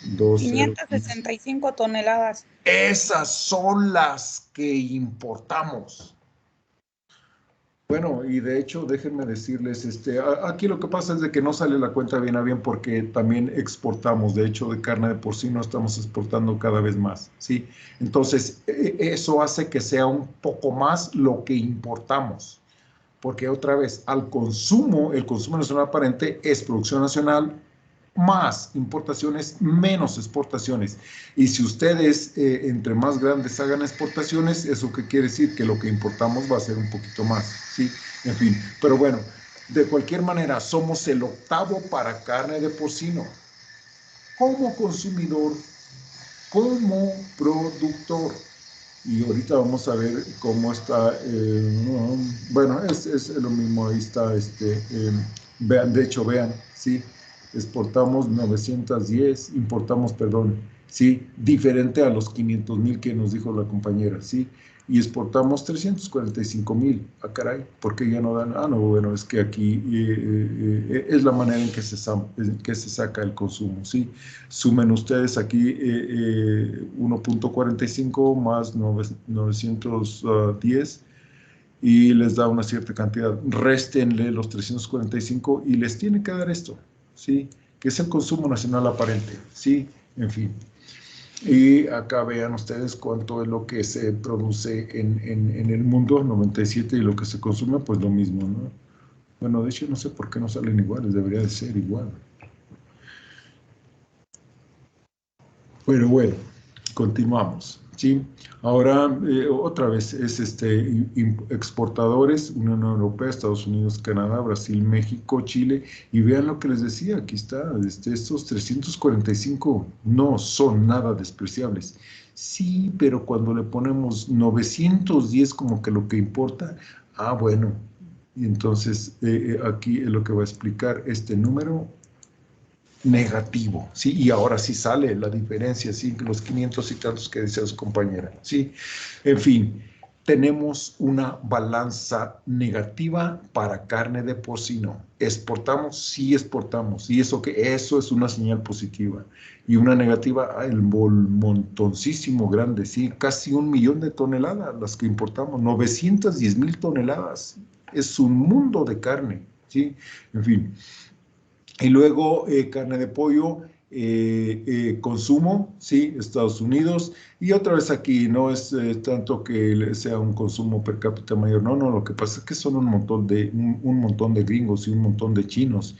12. 565 toneladas. Esas son las que importamos. Bueno, y de hecho, déjenme decirles, aquí lo que pasa es de que no sale la cuenta bien a bien, porque también exportamos. De hecho, de carne de porcino estamos exportando cada vez más, ¿sí? Entonces, eso hace que sea un poco más lo que importamos, porque otra vez, el consumo nacional aparente es producción nacional más importaciones, menos exportaciones. Y si ustedes entre más grandes hagan exportaciones, ¿eso qué quiere decir? Que lo que importamos va a ser un poquito más, ¿sí? En fin, pero bueno, de cualquier manera, somos el 8º para carne de porcino. Como consumidor, como productor. Y ahorita vamos a ver cómo está, bueno, es lo mismo, ahí está, vean, de hecho, vean, ¿sí? Exportamos 910, importamos, perdón, ¿sí? Diferente a los 500.000 que nos dijo la compañera, ¿sí? Y exportamos 345.000. Ah, caray, ¿por qué ya no dan? Ah, no, bueno, es que aquí es la manera en que se saca el consumo, ¿sí? Sumen ustedes aquí 1.45 más 910 y les da una cierta cantidad. Réstenle los 345 y les tiene que dar esto, ¿sí? Que es el consumo nacional aparente, ¿sí? En fin. Y acá vean ustedes cuánto es lo que se produce en el mundo, 97, y lo que se consume, pues lo mismo, ¿no? Bueno, de hecho no sé por qué no salen iguales, debería de ser igual. Pero bueno, continuamos, ¿sí? Ahora, otra vez, es exportadores, Unión Europea, Estados Unidos, Canadá, Brasil, México, Chile, y vean lo que les decía, aquí está, estos 345 no son nada despreciables. Sí, pero cuando le ponemos 910 como que lo que importa, ah, bueno, y entonces aquí es lo que va a explicar este número negativo, ¿sí? Y ahora sí sale la diferencia, ¿sí? Los 500 y tantos que decía su compañera, ¿sí? En fin, tenemos una balanza negativa para carne de porcino. ¿Exportamos? Sí exportamos. ¿Y eso qué? Eso es una señal positiva. Y una negativa, el montoncísimo grande, ¿sí? Casi 1.000.000 de toneladas las que importamos, 910.000 toneladas. Es un mundo de carne, ¿sí? En fin. Y luego carne de pollo, consumo, sí, Estados Unidos. Y otra vez aquí no es tanto que sea un consumo per cápita mayor, no, lo que pasa es que son un montón de gringos y un montón de chinos.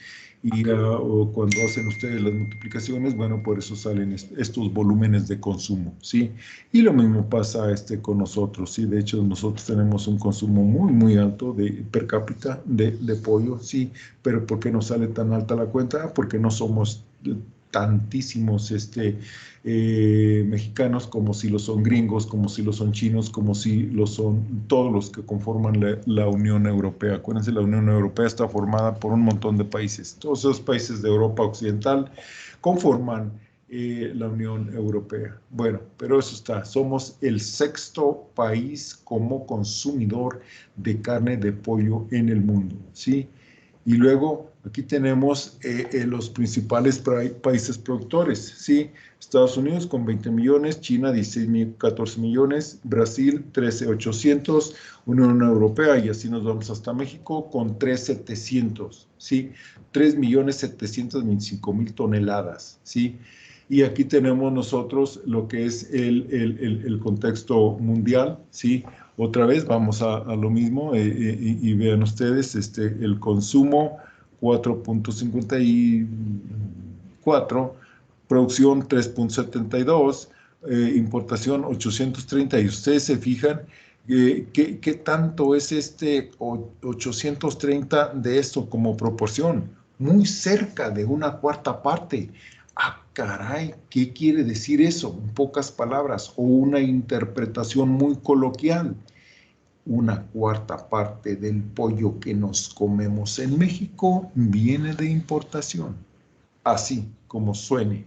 o cuando hacen ustedes las multiplicaciones, bueno, por eso salen estos volúmenes de consumo, ¿sí? Y lo mismo pasa con nosotros, ¿sí? De hecho, nosotros tenemos un consumo muy, muy alto per cápita de pollo, ¿sí? Pero ¿por qué no sale tan alta la cuenta? Porque no somos tantísimos mexicanos como si lo son gringos, como si lo son chinos, como si lo son todos los que conforman la Unión Europea. Acuérdense, la Unión Europea está formada por un montón de países. Todos esos países de Europa Occidental conforman la Unión Europea. Bueno, pero eso está. Somos el 6º país como consumidor de carne de pollo en el mundo, ¿sí? Y luego aquí tenemos los principales países productores, ¿sí? Estados Unidos con 20 millones, China 14 millones, Brasil 13,800, Unión Europea, y así nos vamos hasta México con 3,700, ¿sí? 3,725,000 toneladas, ¿sí? Y aquí tenemos nosotros lo que es el contexto mundial, ¿sí? Otra vez vamos a lo mismo y vean ustedes el consumo 4,54, producción 3,72, importación 830. Y ustedes se fijan ¿qué tanto es 830 de esto como proporción? Muy cerca de una cuarta parte. Ah, caray, ¿qué quiere decir eso? En pocas palabras, o una interpretación muy coloquial. Una cuarta parte del pollo que nos comemos en México viene de importación. Así como suene,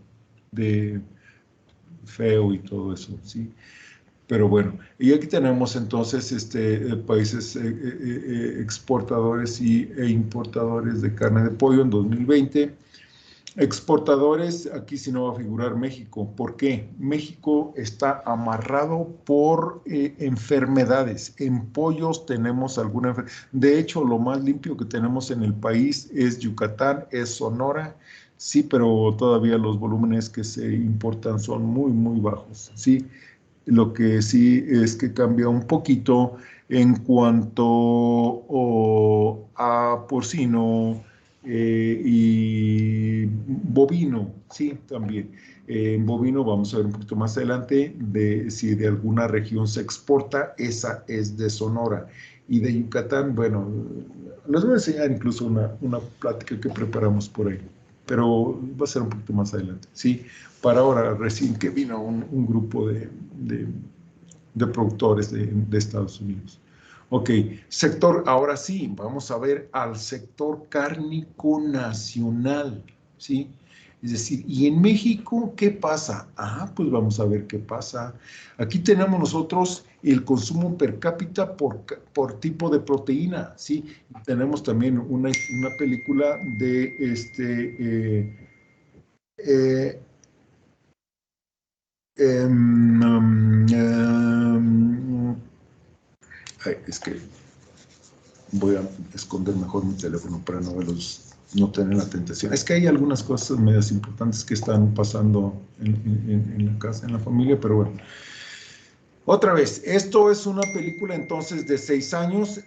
de feo y todo eso, ¿sí? Pero bueno, y aquí tenemos entonces países exportadores e importadores de carne de pollo en 2020. Exportadores, aquí sí no va a figurar México. ¿Por qué? México está amarrado por enfermedades. En pollos tenemos alguna enfermedad. De hecho, lo más limpio que tenemos en el país es Yucatán, es Sonora. Sí, pero todavía los volúmenes que se importan son muy, muy bajos. Sí, lo que sí es que cambia un poquito en cuanto a porcino, y bovino, sí, también. En bovino vamos a ver un poquito más adelante si de alguna región se exporta, esa es de Sonora. Y de Yucatán, bueno, les voy a enseñar incluso una plática que preparamos por ahí, pero va a ser un poquito más adelante, sí. Para ahora, recién que vino un grupo de productores de Estados Unidos. Ok, sector, ahora sí, vamos a ver al sector cárnico nacional, ¿sí? Es decir, ¿y en México qué pasa? Ah, pues vamos a ver qué pasa. Aquí tenemos nosotros el consumo per cápita por tipo de proteína, ¿sí? Tenemos también una película de es que voy a esconder mejor mi teléfono para no tener la tentación. Es que hay algunas cosas medias importantes que están pasando en la casa, en la familia, pero bueno. Otra vez, esto es una película entonces de 6 años,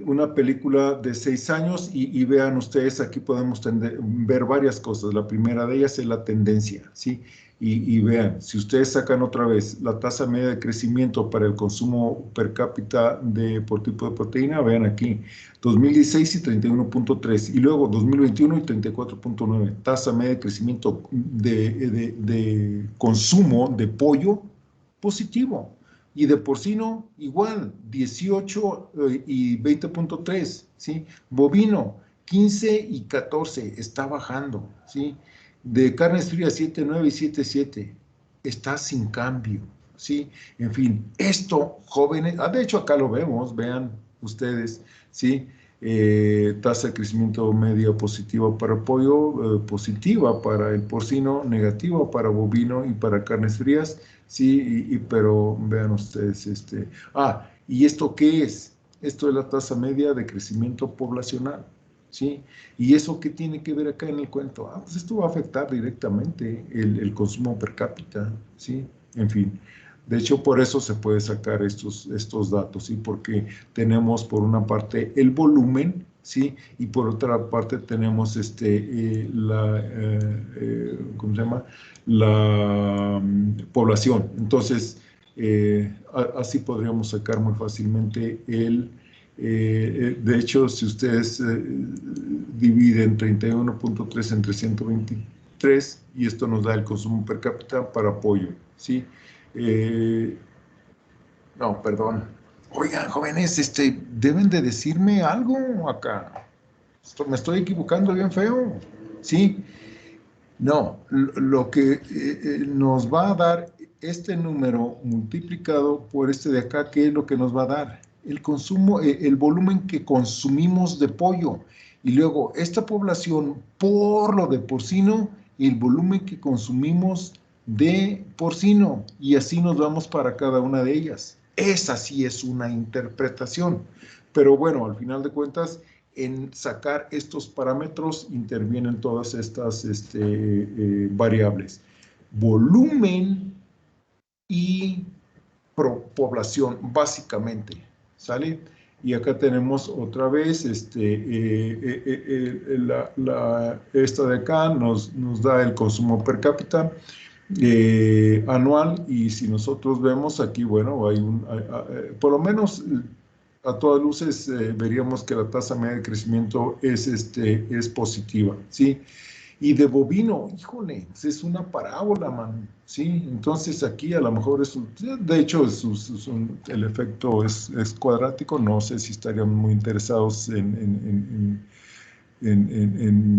una película de 6 años y vean ustedes, aquí podemos ver varias cosas. La primera de ellas es la tendencia, ¿sí? Y vean, si ustedes sacan otra vez la tasa media de crecimiento para el consumo per cápita por tipo de proteína, vean aquí, 2016 y 31,3, y luego 2021 y 34,9, tasa media de crecimiento de consumo de pollo positivo. Y de porcino, igual, 18 y 20,3, ¿sí? Bovino, 15 y 14, está bajando, ¿sí? De carnes frías, 7,9 y 7,7, está sin cambio, ¿sí? En fin, esto, jóvenes, de hecho acá lo vemos, vean ustedes, ¿sí? Tasa de crecimiento media positiva para pollo, positiva para el porcino, negativa para bovino y para carnes frías, sí, pero vean ustedes, ¿y esto qué es? Esto es la tasa media de crecimiento poblacional, ¿sí? ¿Y eso qué tiene que ver acá en el cuento? Pues esto va a afectar directamente el consumo per cápita, ¿sí? En fin. De hecho, por eso se puede sacar estos datos, ¿sí? Porque tenemos, por una parte, el volumen, ¿sí? Y por otra parte tenemos ¿cómo se llama? La población. Entonces, así podríamos sacar muy fácilmente de hecho, si ustedes dividen 31.3 entre 123, y esto nos da el consumo per cápita para pollo, ¿sí? No, perdón. Oigan, jóvenes, deben de decirme algo acá. Me estoy equivocando bien feo, ¿sí? No, lo que nos va a dar este número multiplicado por este de acá, ¿qué es lo que nos va a dar? El consumo, el volumen que consumimos de pollo. Y luego, esta población, por lo de porcino, el volumen que consumimos de porcino. Y así nos vamos para cada una de ellas. Esa sí es una interpretación. Pero bueno, al final de cuentas, en sacar estos parámetros intervienen todas estas variables. Volumen y población, básicamente, ¿sale? Y acá tenemos otra vez, esta de acá nos da el consumo per cápita anual, y si nosotros vemos aquí, bueno, hay por lo menos a todas luces veríamos que la tasa media de crecimiento es positiva, ¿sí? Y de bovino, híjole, es una parábola, man, ¿sí? Entonces aquí a lo mejor de hecho el efecto es cuadrático. No sé si estarían muy interesados en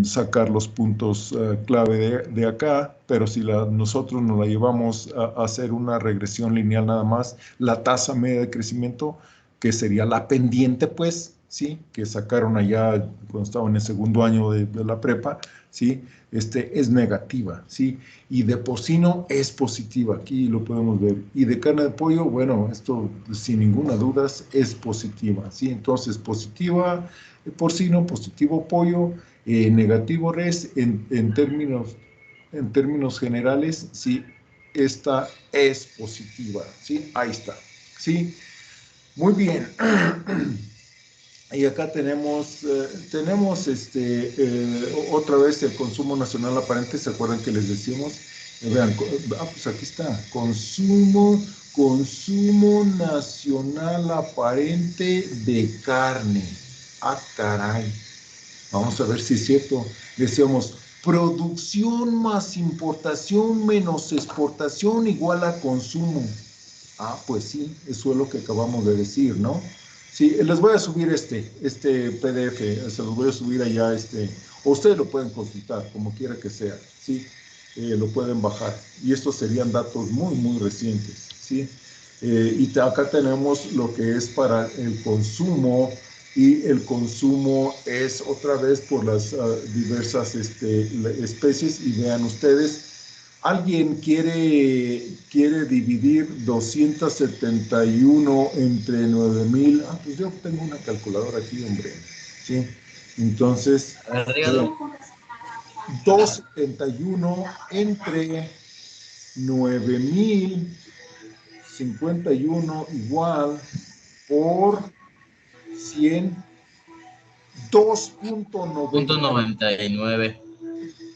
sacar los puntos clave de acá, pero si nosotros nos la llevamos a hacer una regresión lineal nada más, la tasa media de crecimiento, que sería la pendiente, pues, ¿sí? Que sacaron allá cuando estaban en el segundo año de la prepa, ¿sí? Es negativa, ¿sí? Y de porcino es positiva, aquí lo podemos ver. Y de carne de pollo, bueno, esto sin ninguna duda es positiva, ¿sí? Entonces, positiva porcino, positivo pollo, negativo res, en términos generales, ¿sí? Esta es positiva, ¿sí? Ahí está, ¿sí? Muy bien. Y acá tenemos otra vez el consumo nacional aparente. ¿Se acuerdan que les decimos? Vean, pues aquí está, consumo nacional aparente de carne. Ah, caray. Vamos a ver si es cierto. Decíamos, producción más importación menos exportación igual a consumo. Ah, pues sí, eso es lo que acabamos de decir, ¿no? Sí, les voy a subir este PDF, se los voy a subir allá, o ustedes lo pueden consultar, como quiera que sea, ¿sí? Lo pueden bajar. Y estos serían datos muy, muy recientes, ¿sí? Y acá tenemos lo que es para el consumo, y el consumo es otra vez por las diversas especies, y vean ustedes. ¿Alguien quiere dividir 271 entre 9,000? Ah, pues yo tengo una calculadora aquí, hombre. ¿Sí? Entonces, 271 entre 9,051 igual por 100, 2.99.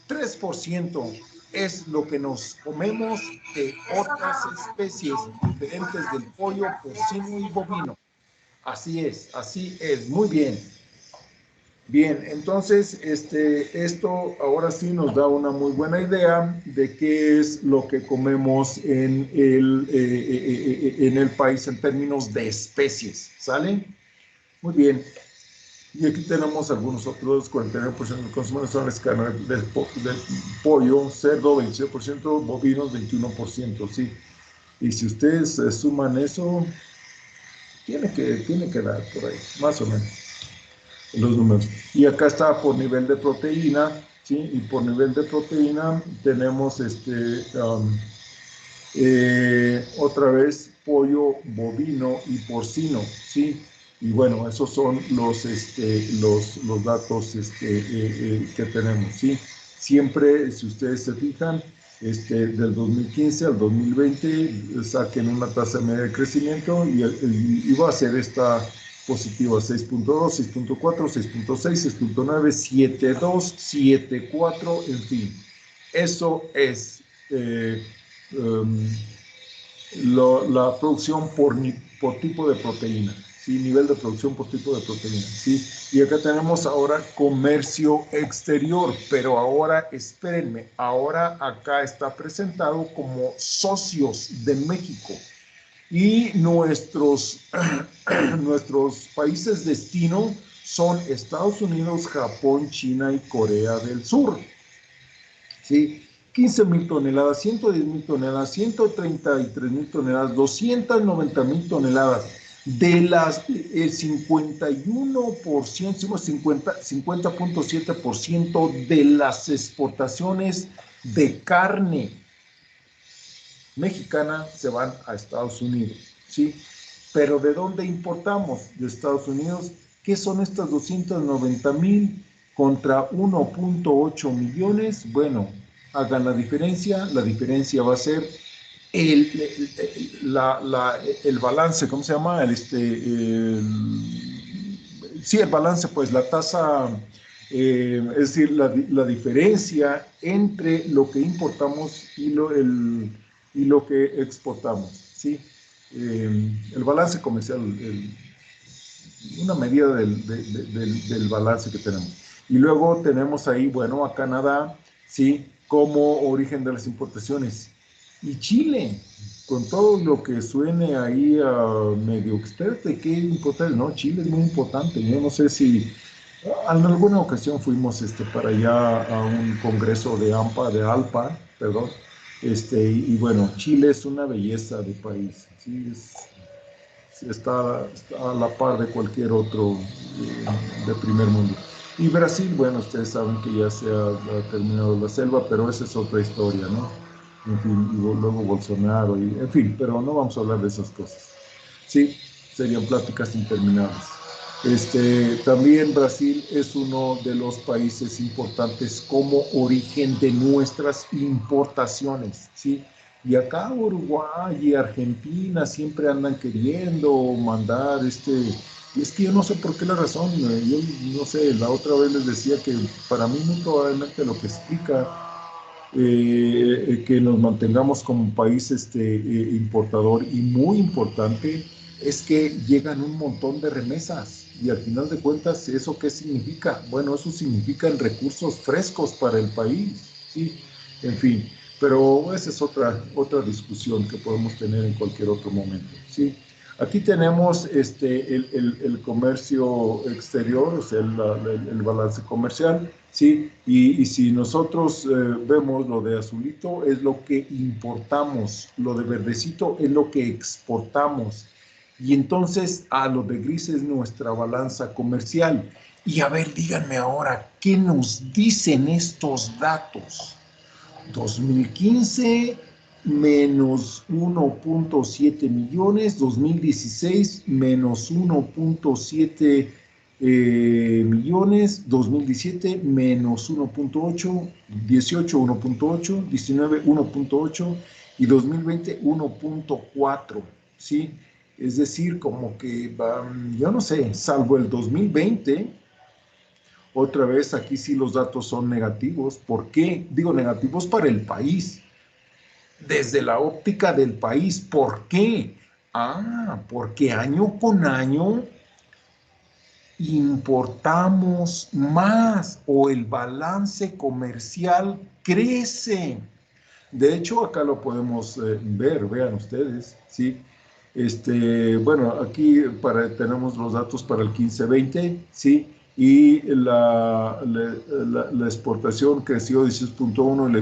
3% es lo que nos comemos de otras especies diferentes del pollo, porcino y bovino. Así es, muy bien. Bien, entonces esto ahora sí nos da una muy buena idea de qué es lo que comemos en el país en términos de especies, ¿sale? Muy bien. Y aquí tenemos algunos otros: 49% del consumo nacional es carne de pollo, cerdo 27%, bovinos 21%, sí. Y si ustedes suman eso, tiene que dar por ahí, más o menos, los números. Y acá está por nivel de proteína, ¿sí? Y por nivel de proteína tenemos otra vez pollo, bovino y porcino, ¿sí? Y bueno, esos son los datos que tenemos, ¿sí? Siempre, si ustedes se fijan, del 2015 al 2020 saquen una tasa media de crecimiento, y va a ser esta positiva 6.2, 6.4, 6.6, 6.9, 7.2, 7.4, en fin. Eso es la producción por tipo de proteína, ¿sí? Nivel de producción por tipo de proteína, ¿sí? Y acá tenemos ahora comercio exterior, pero ahora, espérenme, ahora acá está presentado como socios de México. Y nuestros países destino son Estados Unidos, Japón, China y Corea del Sur. ¿Sí? 15,000 toneladas, 110,000 toneladas, 133,000 toneladas, 290,000 toneladas. De las 51%, 50.7% de las exportaciones de carne mexicana se van a Estados Unidos, ¿sí? Pero ¿de dónde importamos? De Estados Unidos. ¿Qué son estas 290,000 contra 1.8 millones? Bueno, hagan la diferencia va a ser el balance, ¿cómo se llama? Sí, el balance, pues la tasa, es decir, la diferencia entre lo que importamos y lo que exportamos, ¿sí? El balance comercial, una medida del balance que tenemos. Y luego tenemos ahí, bueno, a Canadá, ¿sí? Como origen de las importaciones. Y Chile, con todo lo que suene ahí a medio experto, ¿qué importante? No, Chile es muy importante. Yo no sé si en alguna ocasión fuimos para allá a un congreso de ALPA, perdón, y bueno, Chile es una belleza de país, ¿sí? Está a la par de cualquier otro de primer mundo. Y Brasil, bueno, ustedes saben que ya se ha terminado la selva, pero esa es otra historia, ¿no? En fin, y luego Bolsonaro, en fin, pero no vamos a hablar de esas cosas. Sí, serían pláticas interminables. También Brasil es uno de los países importantes como origen de nuestras importaciones, ¿sí? Y acá Uruguay y Argentina siempre andan queriendo mandar y es que yo no sé por qué la razón, yo no sé, la otra vez les decía que para mí muy probablemente lo que explica que nos mantengamos como un país importador y muy importante es que llegan un montón de remesas y al final de cuentas, ¿eso qué significa? Bueno, eso significa recursos frescos para el país, ¿sí? En fin, pero esa es otra discusión que podemos tener en cualquier otro momento, ¿sí? Aquí tenemos el comercio exterior, o sea, el balance comercial, ¿sí? Y si nosotros vemos lo de azulito, es lo que importamos, lo de verdecito es lo que exportamos. Y entonces, lo de gris es nuestra balanza comercial. Y a ver, díganme ahora, ¿qué nos dicen estos datos? 2015 menos 1.7 millones, 2016 menos 1.7 millones, 2017 menos 1.8, 18 1.8, 19 1.8 y 2020 1.4, ¿sí? Es decir, como que, yo no sé, salvo el 2020, otra vez aquí sí los datos son negativos. ¿Por qué? Digo negativos para el país, desde la óptica del país. ¿Por qué? Porque año con año importamos más o el balance comercial crece. De hecho, acá lo podemos ver, vean ustedes, ¿sí? Bueno, aquí tenemos los datos para el 15-20, ¿sí? Y la exportación creció 16.1, la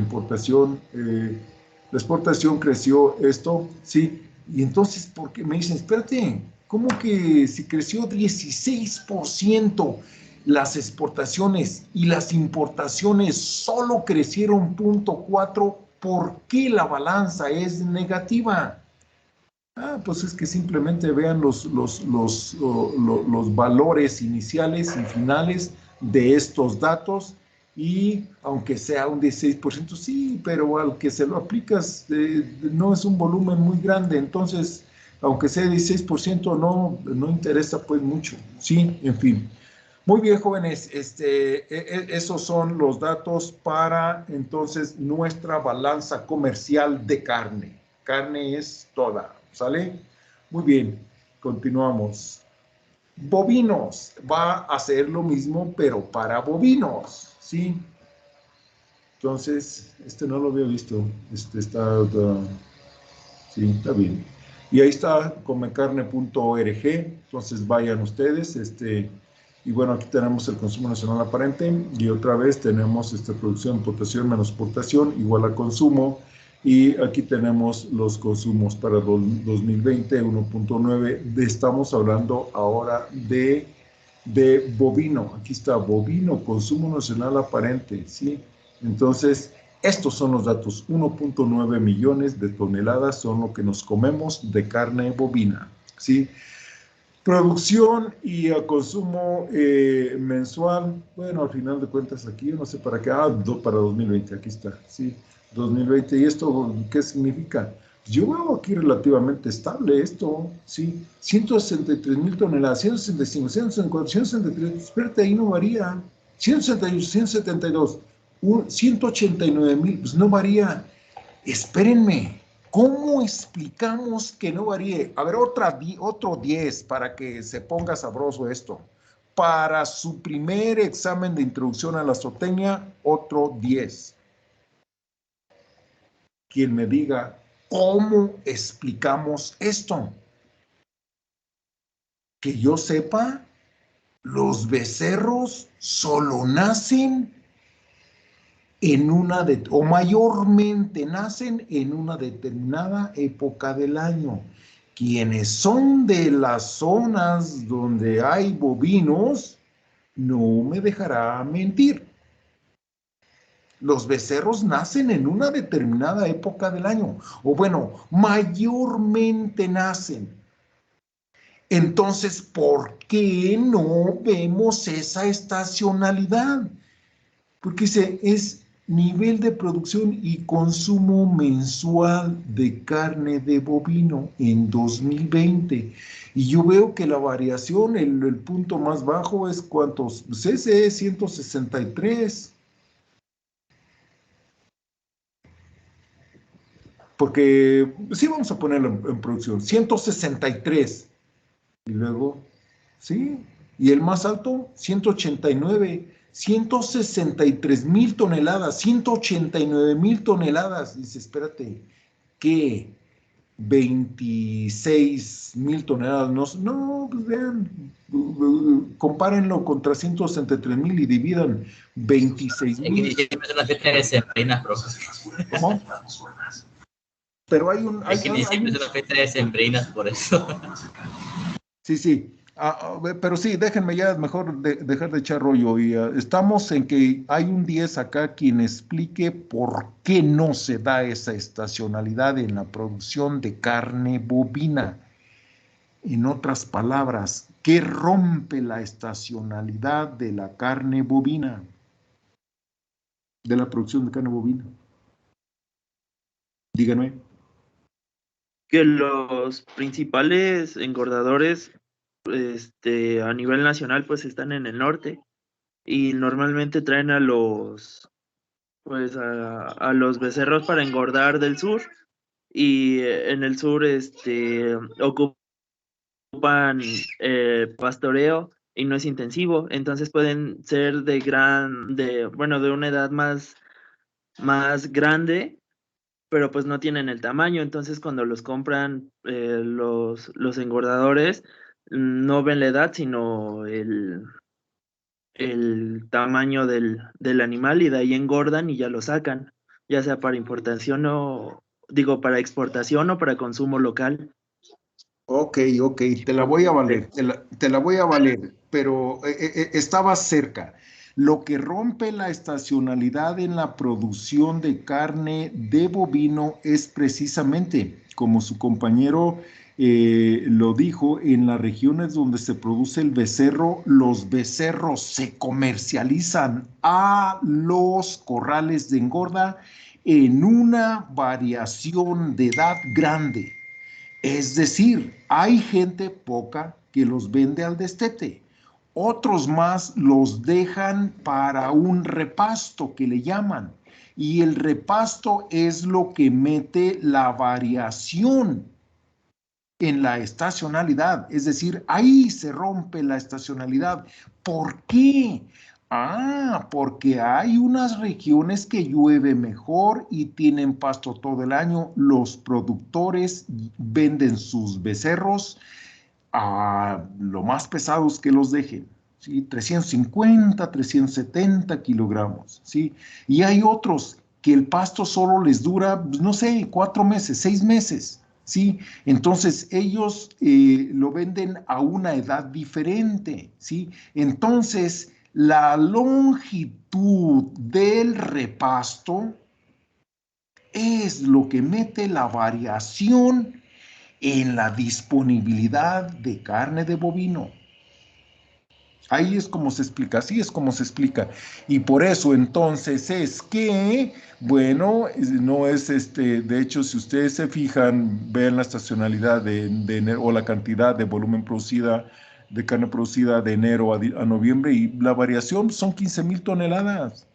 exportación creció esto, ¿sí? Y entonces, ¿por qué? Me dicen, espérate, ¿cómo que si creció 16% las exportaciones y las importaciones solo crecieron 0.4%? ¿Por qué la balanza es negativa? Pues es que simplemente vean los valores iniciales y finales de estos datos y aunque sea un 16%, sí, pero al que se lo aplicas no es un volumen muy grande, entonces aunque sea 16%, no interesa pues mucho, ¿sí? En fin. Muy bien, jóvenes, esos son los datos para entonces nuestra balanza comercial de carne. Carne es toda, ¿sale? Muy bien, continuamos. Bovinos, va a hacer lo mismo, pero para bovinos, ¿sí? Entonces, no lo había visto, sí, está bien. Y ahí está, comecarne.org, entonces vayan ustedes, y bueno, aquí tenemos el consumo nacional aparente, y otra vez tenemos producción, importación menos exportación, igual a consumo, y aquí tenemos los consumos para 2020, 1.9, estamos hablando ahora de bovino, aquí está, bovino, consumo nacional aparente, ¿sí? Entonces, estos son los datos, 1.9 millones de toneladas son lo que nos comemos de carne bovina, ¿sí? Producción y consumo mensual, bueno, al final de cuentas aquí, no sé para qué, para 2020, aquí está, ¿sí? 2020, ¿y esto qué significa? Yo veo aquí relativamente estable esto, ¿sí? 163,000 toneladas, 165, 164, 163, espérate, ahí no varía, 168, 172, 189,000, pues no varía. Espérenme, ¿cómo explicamos que no varíe? A ver, otro 10 para que se ponga sabroso esto. Para su primer examen de introducción a la zootecnia, otro 10. Quien me diga, ¿cómo explicamos esto? Que yo sepa, los becerros solo nacen o mayormente nacen en una determinada época del año. Quienes son de las zonas donde hay bovinos, no me dejará mentir. Los becerros nacen en una determinada época del año, o bueno, mayormente nacen. Entonces, ¿por qué no vemos esa estacionalidad? Porque es nivel de producción y consumo mensual de carne de bovino en 2020. Y yo veo que la variación, el punto más bajo es ¿cuántos? Pues ese es 163. Porque sí, vamos a ponerlo en producción, 163. Y luego, sí, y el más alto, 189. 163,000 toneladas, 189,000 toneladas. Dice, espérate, ¿qué? 26,000 toneladas. No, pues vean, compárenlo contra 163,000 y dividan 26,000. Es que diciembre es una fiesta de sembrinas, profe. ¿Cómo? Pero hay un... Es que diciembre es una fiesta de sembrinas, por eso. Sí. Pero sí, déjenme ya mejor dejar de echar rollo. Y estamos en que hay un 10 acá quien explique por qué no se da esa estacionalidad en la producción de carne bovina. En otras palabras, ¿qué rompe la estacionalidad de la carne bovina? De la producción de carne bovina. Díganme. Que los principales engordadores a nivel nacional pues están en el norte y normalmente traen a los a los becerros para engordar del sur y en el sur ocupan pastoreo y no es intensivo, entonces pueden ser de una edad más grande, pero pues no tienen el tamaño, entonces cuando los compran los engordadores, no ven la edad, sino el tamaño del animal y de ahí engordan y ya lo sacan, ya sea para importación para exportación o para consumo local. Ok, te la voy a valer, te la voy a valer, pero estaba cerca. Lo que rompe la estacionalidad en la producción de carne de bovino es precisamente, como su compañero lo dijo, en las regiones donde se produce el becerro, los becerros se comercializan a los corrales de engorda en una variación de edad grande. Es decir, hay gente poca que los vende al destete. Otros más los dejan para un repasto que le llaman. Y el repasto es lo que mete la variación en la estacionalidad. Es decir, ahí se rompe la estacionalidad. ¿Por qué? Ah, porque hay unas regiones que llueve mejor y tienen pasto todo el año. Los productores venden sus becerros a lo más pesados que los dejen, ¿sí? 350, 370 kilogramos, ¿sí? Y hay otros que el pasto solo les dura, no sé, 4 meses, 6 meses, ¿sí? Entonces ellos lo venden a una edad diferente, ¿sí? Entonces la longitud del repasto es lo que mete la variación en la disponibilidad de carne de bovino. Ahí es como se explica, así es como se explica. Y por eso entonces es que, bueno, no es de hecho, si ustedes se fijan, vean la estacionalidad de enero o la cantidad de volumen producida, de carne producida de enero a noviembre y la variación son 15,000 toneladas.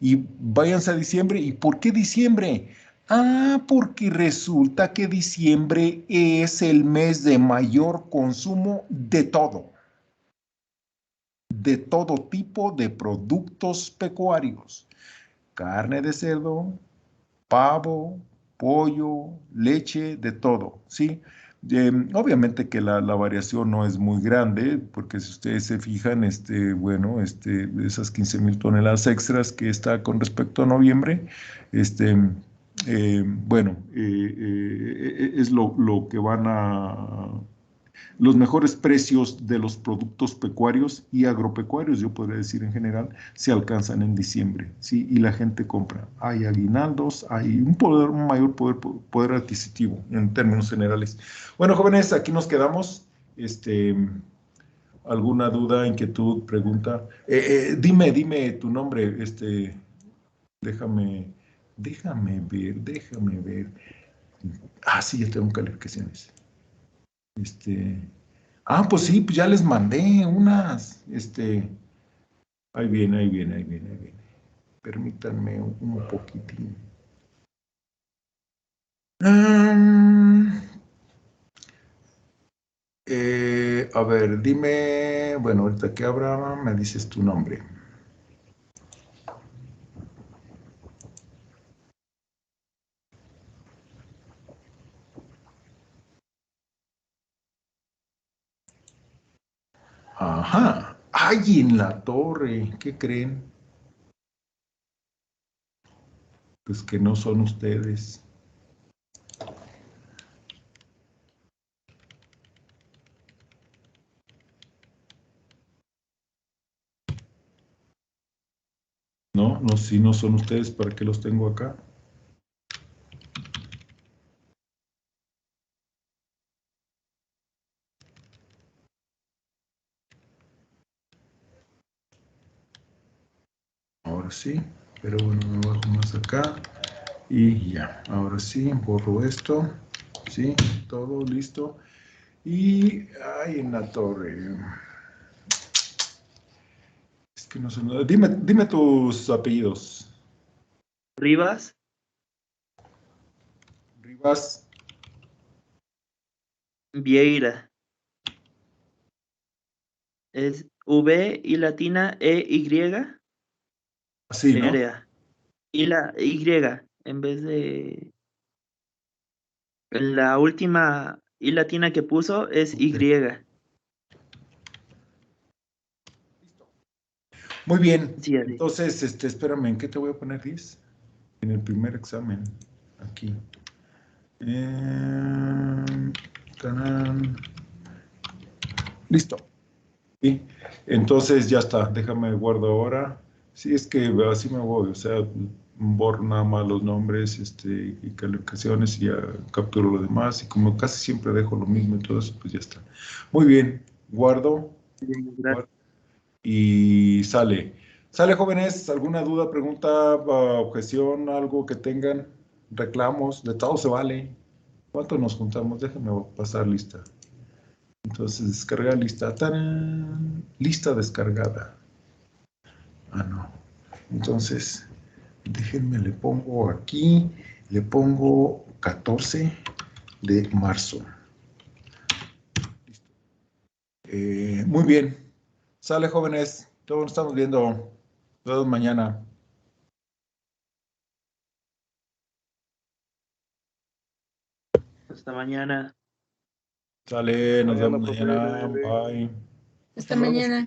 Y váyanse a diciembre. ¿Y por qué diciembre? Ah, porque resulta que diciembre es el mes de mayor consumo de todo tipo de productos pecuarios. Carne de cerdo, pavo, pollo, leche, de todo, ¿sí? Obviamente que la variación no es muy grande, porque si ustedes se fijan, bueno, esas 15,000 toneladas extras que está con respecto a noviembre, bueno, es lo que van a los mejores precios de los productos pecuarios y agropecuarios, yo podría decir en general, se alcanzan en diciembre, ¿sí? Y la gente compra. Hay aguinaldos, hay un mayor poder adquisitivo en términos generales. Bueno, jóvenes, aquí nos quedamos. ¿Alguna duda, inquietud, pregunta? Dime tu nombre, déjame, déjame ver. Ah, sí, ya tengo calificaciones. Pues sí, pues ya les mandé unas, ahí viene, ahí viene, ahí viene, ahí viene. Permítanme un poquitín. A ver, dime, bueno, ahorita que abra, me dices tu nombre. Ajá. ¡Ay, en la torre! ¿Qué creen? Pues que no son ustedes. No, no, si no son ustedes, ¿para qué los tengo acá? Ahora sí, pero bueno, me bajo más acá. Y ya, ahora sí, borro esto. Sí, todo listo. Y, ay, en la torre. Es que no sé nada. Dime tus apellidos. Rivas, Rivas. Vieira. Es V y latina Y, Así, ¿no? R. Y la Y en vez de la última I latina que puso es Y. Ok. Muy bien. Sí, así. Entonces, espérame, ¿en qué te voy a poner 10? En el primer examen. Aquí. Tarán. Listo. Sí. Entonces ya está. Déjame guardo ahora. Sí, es que así me voy. O sea, borro nada más los nombres y calificaciones y ya capturo lo demás. Y como casi siempre dejo lo mismo y todo eso, pues ya está. Muy bien. Guardo. Gracias. Y sale. Sale, jóvenes, ¿alguna duda, pregunta, objeción, algo que tengan? Reclamos, de todo se vale. ¿Cuánto nos juntamos? Déjenme pasar lista. Entonces, descargar lista. ¡Tarán! Lista descargada. Ah, no. Entonces, déjenme, le pongo aquí, le pongo 14 de marzo. Muy bien. Sale, jóvenes. Todos nos estamos viendo. Todos mañana. Hasta mañana. Sale, nos Mañana, vemos profe, mañana. bye. Bye. Hasta mañana.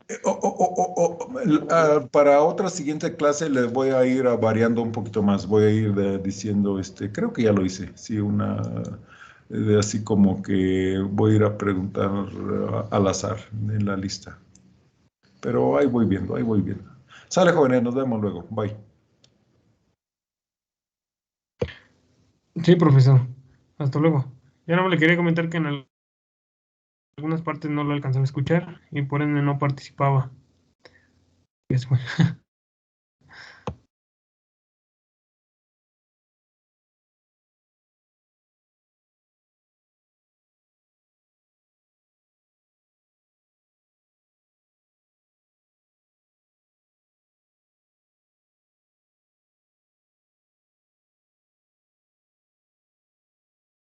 Para otra siguiente clase les voy a ir variando un poquito más. Voy a ir diciendo, creo que ya lo hice. Sí, una así como que voy a ir a preguntar al azar en la lista. Pero ahí voy viendo, ahí voy viendo. Sale, jóvenes, nos vemos luego. Bye. Sí, profesor. Hasta luego. Ya no me le quería comentar que en algunas partes no lo alcanzaba a escuchar y por ende no participaba. Es bueno.